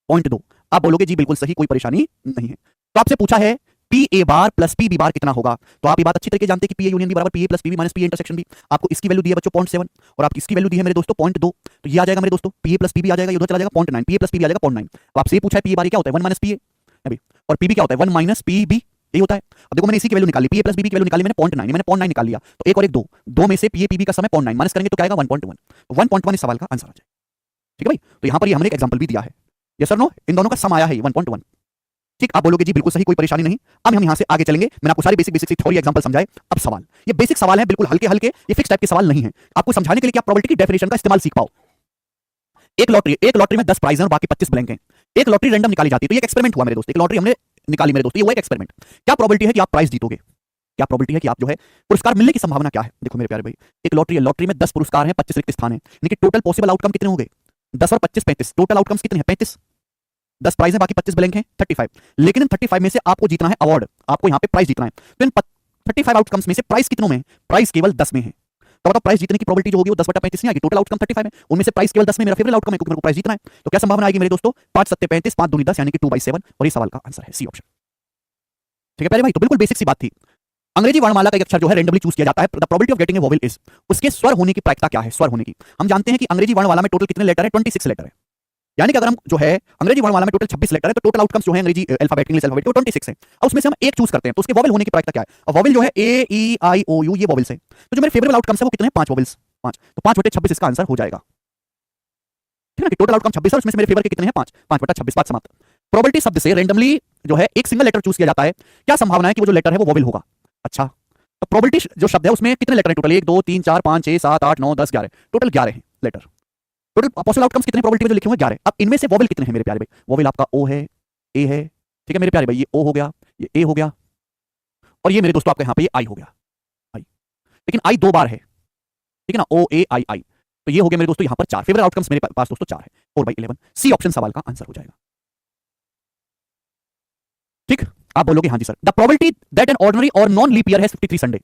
0.2। आप बोलोगे जी बिल्कुल सही, कोई परेशानी नहीं है। तो आपसे पूछा है P A bar plus P B bar कितना होगा, तो आप ये बात अच्छी तरीके जानते हैं कि पी ए यूनियन बी बराबर P A plus P B minus P A intersection B. आपको इसकी वैल्यू दी है बच्चों 0.7, और आपकी इसकी वैल्यू दी है मेरे दोस्तों 0.2, तो ये आ जाएगा मेरे दोस्तों P A plus P B आ जाएगा, उधर चला जाएगा 0.9, P A plus P B आ जाएगा 0.9। तो आपसे पूछा है पी ए बार क्या होता है 1 माइनस पी ए अभी, और पी बी क्या होता है 1 माइनस पी बी, यही होता है। अब देखो मैंने इसी की वैल्यू निकाली, पी ए प्लस बी की वैल्यू निकाली मैंने 0.9, मैंने 0.9 निकाल लिया, तो एक और एक दो, दो में से पी ए पी बी का समय 0.9 माइनस करेंगे तो क्या आएगा 1.1, तो 1.1 इस सवाल का आंसर आ जाएगा। ठीक है भाई, तो यहां पर ये हमने एक एग्जांपल भी दिया है, यस सर नो, इन दोनों का सम आया है 1.1। ठीक, आप बोलोगे जी बिल्कुल सही, कोई परेशानी नहीं। अब हम यहां से आगे चलेंगे, मैंने आपको सारी बेसिक थ्योरी एग्जांपल समझाए। अब सवाल, ये बेसिक सवाल है, बिल्कुल हल्के हल्के, ये फिक्स टाइप के सवाल नहीं है, आपको समझाने के लिए कि आप प्रोबेबिलिटी की डेफिनेशन का इस्तेमाल सीख पाओ। एक लॉटरी में 10 प्राइज हैं और बाकी 25 ब्लैंक हैं। एक लॉटरी रैंडम निकाली जाती है, तो ये एक एक्सपेरिमेंट हुआ मेरे दोस्त, एक लॉटरी हमने निकाली मेरे दोस्त, ये हुआ एक एक्सपेरिमेंट। क्या प्रोबेबिलिटी है कि आप प्राइज जीतोगे, क्या प्रोबेबिलिटी है कि आप जो है पुरस्कार मिलने की संभावना क्या है। देखो मेरे प्यारे भाई, एक लॉटरी है, लॉटरी में 10 पुरस्कार हैं, 25 रिक्त स्थान है, यानी कि टोटल पॉसिबल आउटकम कितने होंगे 10 और 25 35, टोटल आउटकम्स कितने हैं 35। 10 प्राइज है बाकी 25 ब्लैंक हैं 35, लेकिन इन 35 में से आपको जीतना है अवार्ड, आपको यहां पे प्राइज जीतना है। तो इन 35 आउटकम्स में से प्राइज कितनों में है, प्राइज केवल 10 में है। तो बताओ प्राइज जीतने की प्रोबेबिलिटी जो होगी वो 10/35 नहीं आएगी, टोटल आउटकम 35 है, उनमें से प्राइज केवल 10 में मेरा फेवरेट आउटकम है क्योंकि मेरे को प्राइज जीतना है। तो क्या संभावना आएगी मेरे दोस्तों 5 7 35, 5 दूनी 10 यानी कि 2/7, और ये सवाल का आंसर है सी ऑप्शन। ठीक है प्यारे भाई, तो बिल्कुल बेसिक सी बात थी। अंग्रेजी वर्णमाला का एक अक्षर जो है रैंडमली चूज किया जाता है, the probability of getting a vowel is, उसके स्वर होने की प्रायिकता क्या है, स्वर होने की। हम जानते हैं कि अंग्रेजी वर्णमाला में टोटल कितने लेटर है 26 लेटर है, यानी कि अगर हम जो है अंग्रेजी वर्णमाला में टोटल 26 लेटर है, तो टोटल आउटकम्स जो है अंग्रेजी अल्फाबेट इंग्लिश अल्फाबेट 26 है, और उसमें से हम एक चूज करते हैं, तो उसके वोवेल होने की प्रायिकता क्या है। और वोवेल जो है ए ई आई ओ यू, ये वोवेल्स है, तो जो मेरे फेवरेबल आउटकम्स है वो कितने हैं 5 वोवेल्स, 5, तो 5/26 इसका आंसर हो जाएगा। ठीक है ना, कि टोटल आउटकम 26 है, उसमें से मेरे फेवर के कितने हैं 5, 5/26, 5 समाप्त। प्रोबेबिलिटी शब्द से रैंडमली जो है एक सिंगल लेटर चूज किया जाता है, क्या संभावना है कि वो जो लेटर है वो वोवेल होगा। अच्छा, तो प्रोबेबिलिटी जो शब्द है उसमें कितने लेटर हैं टोटल, 1 2 3 4 5 6 7 8 9 10 11, टोटल 11 हैं लेटर। टोटल पॉसिबल आउटकम्स कितने प्रोबेबिलिटी में जो लिखे हुए 11। अब इनमें से वोवेल कितने हैं मेरे प्यारे भाई, वोवेल आपका ओ है, ए है, ठीक है मेरे प्यारे भाई, ये ओ हो गया, ये ए हो गया, और ये मेरे दोस्तों आपका यहाँ पे ये आई हो गया, आई, लेकिन आई 2 बार है, ठीक है ना, ओ ए आई आई, तो ये हो गया मेरे दोस्तों यहाँ पर 4 फेवरेट आउटकम्स मेरे पास दोस्तों 4 है, 4/11, सी ऑप्शन सवाल का आंसर हो जाएगा। ठीक, आप बोलोगे हाँ जी sir, the probability that an ordinary or non leap year has 53 Sunday,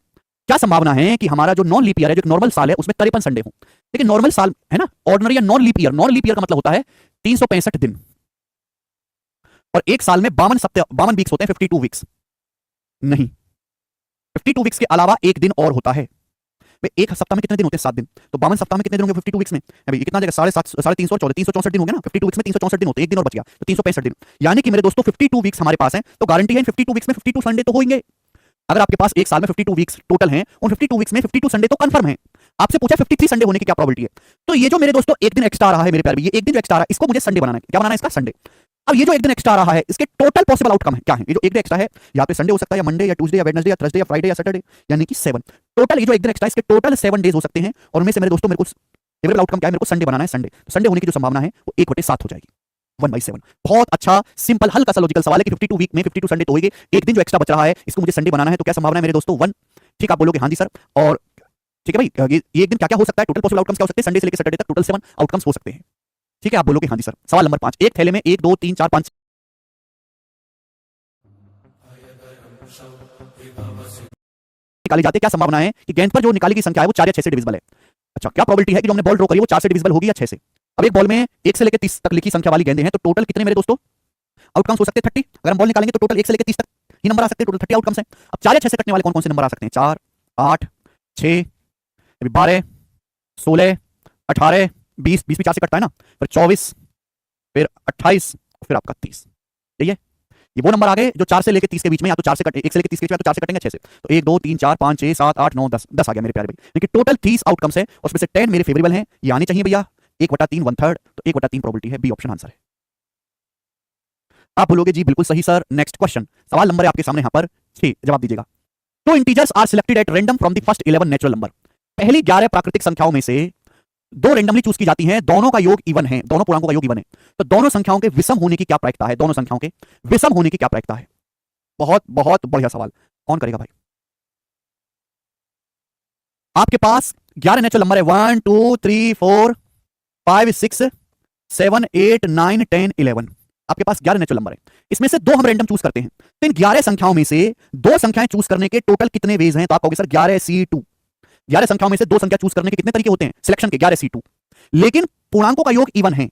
क्या संभावना है कि हमारा जो नॉन लीप ईयर है, जो नॉर्मल साल है, उसमें 53 संडे हो। लेकिन नॉर्मल साल है ना, ऑर्डिनरी या non leap year, non leap year का मतलब होता है 365 दिन, और एक साल में 52 सप्ताह, 52 वीक्स होते हैं, 52 वीक्स नहीं, 52 वीक्स के अलावा एक दिन और होता है। एक सप्ताह में कितने दिन होते हैं? 7 दिन। तो 52 सप्ताह में कितने दिन होंगे 52 वीक्स में? अभी कितना जाएगा? 7.5 364 364 दिन हो गया ना। 52 वीक्स में 364 दिन होते हैं, एक दिन और बच गया तो 365 दिन। यानी कि मेरे दोस्तों 52 वीक्स हमारे पास हैं, तो गारंटी है इन 52 वीक्स में 52 संडे तो होंगे। अगर आपके पास एक साल में 52 वीक्स टोटल हैं, उन 52 वीक्स में 52 संडे तो कंफर्म है। आपसे पूछा 53 संडे होने की क्या प्रोबेबिलिटी है, तो ये जो मेरे दोस्तों एक दिन एक्स्ट्रा आ रहा है मेरे प्यारे, ये एक दिन जो एक्स्ट्रा आ रहा है, इसको मुझे संडे बनाना है। क्या बनाना है इसका? संडे। अब ये जो एक दिन एक्स्ट्रा आ रहा है, इसके टोटल पॉसिबल आउटकम है क्या है? ये जो एक दिन एक्स्ट्रा है, यहाँ पे संडे हो सकता है, या मंडे, या ट्यूसडे, या वेडनेसडे, या थर्सडे, या फ्राइडे, या सैटरडे, यानी कि 7 टोटल। ये जो एक दिन एक्स्ट्रा, इसके टोटल 7 डेज हो सकते हैं, और उनमें से मेरे दोस्तों मेरे को फेवरेबल आउटकम क्या है? मेरे को संडे बनाना है। संडे, तो संडे होने की जो संभावना है वो 1/7 हो जाएगी, 1/7। बहुत अच्छा सिंपल हल्का सा लॉजिकल सवाल है कि 52 वीक में 52 संडे तो होंगे, एक दिन जो एक्स्ट्रा बच रहा है इसको मुझे संडे बनाना है, तो क्या संभावना है मेरे दोस्तों? 1। ठीक, आप बोलोगे हाँ जी सर, और ठीक है भाई, ये एक दिन क्या क्या हो सकता है, टोटल पॉसिबल आउटकम्स क्या हो सकते हैं? संडे से लेकर सैटरडे तक टोटल 7 आउटकम्स हो सकते हैं। ठीक है, आप बोलोगे हाँ जी सर। सवाल नंबर 5, एक थैले में 1 2 3 4 5 निकाली जाती है, क्या संभावना है कि गेंद पर जो निकाली की संख्या है वो 4 या 6 से डिविजिबल है? अच्छा, क्या प्रोबेबिलिटी है कि जो हमने बॉल ड्रॉ करी वो 4 से डिविजिबल होगी या 6 से? अब एक बॉल में 1 से लेकर 30 तक लिखी संख्या वाली गेंदें हैं, तो टोटल कितने मेरे दोस्तों आउटकम्स हो सकते हैं? 30। अगर हम बॉल निकालेंगे तो टोटल 1 से लेकर 30 तक ही नंबर आ सकते हैं, टोटल 30 आउटकम्स हैं। अब 4 या 6 से कटने वाले कौन कौन से नंबर आ सकते हैं? 4 8 6 12 16 18 20 20 भी 4 से कटता है ना, फिर 24, फिर 28, फिर आपका 30। ठीक है, ये वो नंबर आ गए जो 4 से लेकर 30 के बीच में, या तो 4 से कटे, 1 से लेकर 30 के बीच में, तो 4 से कटेंगे 6 से, तो 1 2 3 4 5 6 7 8 9 10 10 आ गया मेरे प्यारे भाई। लेकिन टोटल 30 आउटकम्स है, उसमें से 10 मेरे फेवरेबल हैं, ये आने चाहिए भैया। 1/3 1/3, तो 1/3 प्रोबेबिलिटी है, बी ऑप्शन आंसर है। आप बोलोगे जी बिल्कुल सही सर। नेक्स्ट क्वेश्चन, सवाल नंबर है आपके सामने यहाँ पर 6, जवाब दीजिएगा। तो integers are selected at random from the first 11 natural number. पहली 11 प्राकृतिक संख्याओं में से 2 रैंडमली चूज की जाती हैं, दोनों का योग इवन है, दोनों पूर्णांकों का योग इवन है, तो दोनों संख्याओं के विषम होने की क्या प्रायिकता है? दोनों संख्याओं के विषम होने की क्या प्रायिकता है? बहुत बहुत बढ़िया सवाल, कौन करेगा भाई? आपके पास 11 नेचुरल नंबर है, 1 2 3 4 5 6 7 8 9 10 11। आपके पास 11 नेचुरल नंबर है, इसमें से 2 हम रैंडम चूज करते हैं, तो इन 11 संख्याओं में से 2 संख्याएं चूज करने के टोटल कितने वेज हैं? तो आप कहोगे सर 11C2। 11 संख्याओं में से 2 संख्या चूज करने के कितने तरीके होते हैं सिलेक्शन के? 11C2। लेकिन पूर्णांकों का योग इवन है,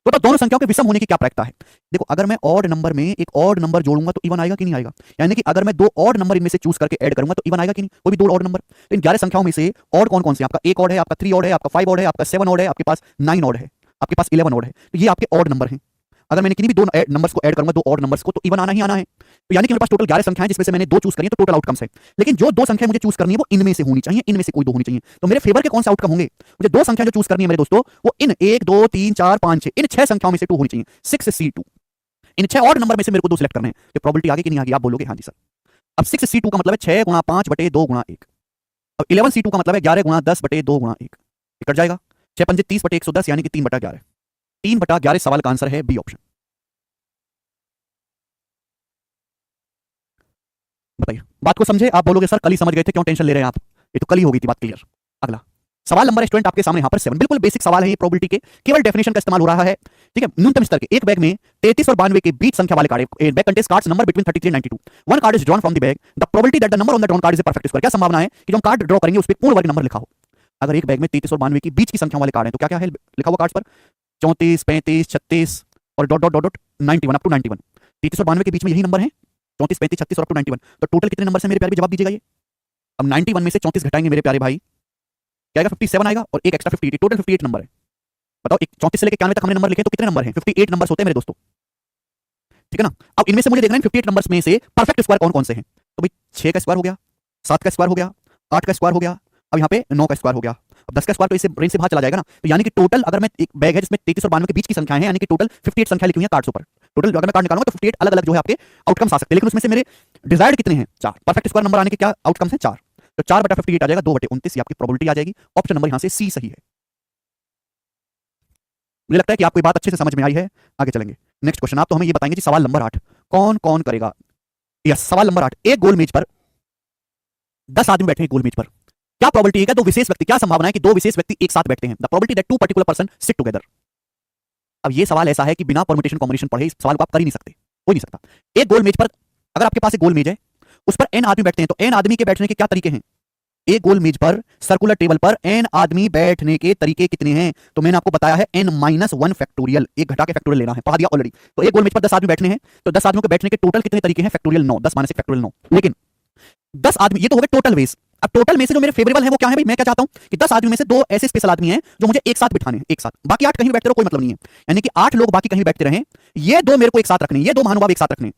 तो दोनों संख्याओं के विषम होने की क्या प्रायिकता है? देखो, अगर मैं ऑड नंबर में एक ऑड नंबर जोड़ूंगा तो इवन आएगा कि नहीं आएगा? यानी कि अगर मैं 2 ऑड नंबर इनमें से चूज करके ऐड करूंगा तो इवन आएगा कि नहीं? कोई भी 2 ऑड नंबर, तो इन 11 संख्याओं में से ऑड कौन कौन से? आपका 1 ऑड है, आपका 3 ऑड है, आपका 5 ऑड है, आपका 7 ऑड है, आपके पास 9 ऑड है, आपके पास 11 ऑड है, तो ये आपके ऑड नंबर हैं। अगर मैंने किन्हीं भी 2 नंबर्स को ऐड करूंगा, 2 ऑड नंबर्स को, तो इवन आना ही आना है। तो यानी कि मेरे पास टोटल 11 संख्याएं, जिसमें से मैंने 2 चूज करी है, तो टोटल आउटकम्स है। लेकिन जो 2 संख्याएं मुझे चूज करनी है वो इनमें से होनी चाहिए, इनमें से कोई 2 होनी चाहिए। तो मेरे फेवर के कौन से आउटकम होंगे? मुझे 2 संख्याएं जो चूज करनी है मेरे दोस्तों, वो इन 1 2 3 4 5 6 इन 6 संख्याओं में से 2 होनी चाहिए, 6C2। इन 6 ऑड नंबर में से मेरे को 2 सिलेक्ट करने हैं। तो प्रोबेबिलिटी आगे कि नहीं आगे? आप बोलोगे हाँ जी सर। अब 6C2 का मतलब है 6 गुणा 5 बटे 2 गुणा 1। अब 11C2 का मतलब है 11 गुणा 10 बटे 2 गुणा 1। कट जाएगा, 6 पंजे 30 बटे 110, यानी कि 3/11। 3/11 सवाल का आंसर है बी ऑप्शन। बताइए, बात को समझे? आप बोलोगे सर कल ही समझ गए थे, क्यों टेंशन ले रहे हैं आप? ये तो कल ही हो गई थी बात क्लियर। अगला सवाल नंबर है स्टूडेंट आपके सामने यहाँ पर 7, बिल्कुल बेसिक सवाल है ये, प्रोबेबिलिटी के केवल डेफिनेशन का इस्तेमाल हो रहा है। ठीक है, न्यूनतम स्तर के एक बैग में 33 और 92 के बीच संख्या वाले card, bag contains cards number between 33 and 92। One card is drawn from the bag, the probability that the number on the drawn card is a perfect square. क्या संभावना है कि जो हम कार्ड ड्रॉ करेंगे उस पर पूर्ण वर्ग नंबर लिखा हो? अगर एक बैग में 33 और 92 के बीच की संख्या वाले कार्ड है, तो क्या क्या है लिखा हुआ कार्ड पर? 34 35 36 और dot dot dot dot 91 up to 91। 33 और 92 के बीच में यही नंबर है, 34 35 36 और अप टू 91। तो टोटल कितने नंबर से मेरे प्यारे? जवाब दीजिएगा ये। अब 91 में से 34 घटाएंगे मेरे प्यारे भाई, क्या आएगा? 57 आएगा, और एक एक्स्ट्रा 58, टोटल 58 नंबर है। बताओ, 34 से लेकर 91 तक हमने नंबर लिखे, तो कितने नंबर हैं? 58 नंबर्स होते हैं मेरे दोस्तों। ठीक है ना? अब इनमें से मुझे देखना है 58 नंबर्स में से परफेक्ट स्क्वायर कौन कौन से हैं। तो भाई 6 का स्क्वायर हो गया, 7 का स्क्वायर हो गया, 8 का स्क्वायर हो गया, अब यहाँ पे 9 का स्क्वायर हो गया, अब 10 का स्क्वायर तो इससे रेंज से बाहर चला जाएगा ना। तो यानी कि टोटल, अगर मैं एक बैग है जिसमें 33 और 92 के बीच की संख्याएं हैं, यानी कि टोटल 58 संख्या लिखी हुई है कार्ड्स पर। टोटल अगर मैं कार्ड निकालूंगा तो 58 अलग अलग जो है आपके आउटकम्स आ सकते हैं, लेकिन उसमें से मेरे डिजायर्ड कितने हैं? 4। परफेक्ट स्क्वायर नंबर आने के क्या आउटकम्स हैं? 4। तो 4/58 आ जाएगा, 2/29, ये आपकी प्रोबेबिलिटी आ जाएगी। ऑप्शन नंबर यहाँ से सी सही है। मुझे लगता है कि आपको ये बात अच्छे से समझ में आई है। आगे चलेंगे, नेक्स्ट क्वेश्चन। आप तो हमें ये बताएंगे जी सवाल नंबर 8 कौन कौन करेगा? यस, सवाल नंबर 8, एक गोल मेज पर 10 आदमी बैठे हैं गोल मेज पर, क्या प्रोबेबिलिटी है, दो विशेष व्यक्ति, क्या संभावना है कि 2 विशेष व्यक्ति एक साथ बैठते हैं? The probability that 2 particular person sit together. अब ये सवाल ऐसा है कि बिना परम्यूटेशन कॉम्बिनेशन पढ़े इस सवाल को आप कर ही नहीं सकते, हो नहीं सकता। एक गोल मेज पर, अगर आपके पास एक गोल मेज है, उस पर n आदमी बैठते हैं, तो n आदमी के बैठने के क्या तरीके हैं? एक गोल मेज पर सर्कुलर टेबल पर n आदमी बैठने के तरीके कितने हैं? तो मैंने आपको बताया है n-1 फैक्टोरियल, एक घटा के फैक्टोरियल लेना है, पढ़ा दिया ऑलरेडी। तो एक गोल मेज पर 10 आदमी बैठने हैं, तो 10 आदमियों के बैठने के टोटल कितने तरीके हैं? Factorial 9, 10 minus 1 factorial 9। लेकिन 10 आदमी, ये तो हो गए टोटल वेज। अब टोटल में से जो मेरे फेवरेबल है वो क्या है भाई? मैं क्या चाहता हूं कि 10 आदमी में से 2 ऐसे स्पेशल आदमी हैं जो मुझे एक साथ बिठाने हैं, एक साथ। बाकी 8 कहीं बैठते रहो, कोई मतलब नहीं है। यानी कि 8 लोग बाकी कहीं बैठते रहे, ये 2 मेरे को एक साथ रखने, ये 2 महानुभाव एक साथ रखने।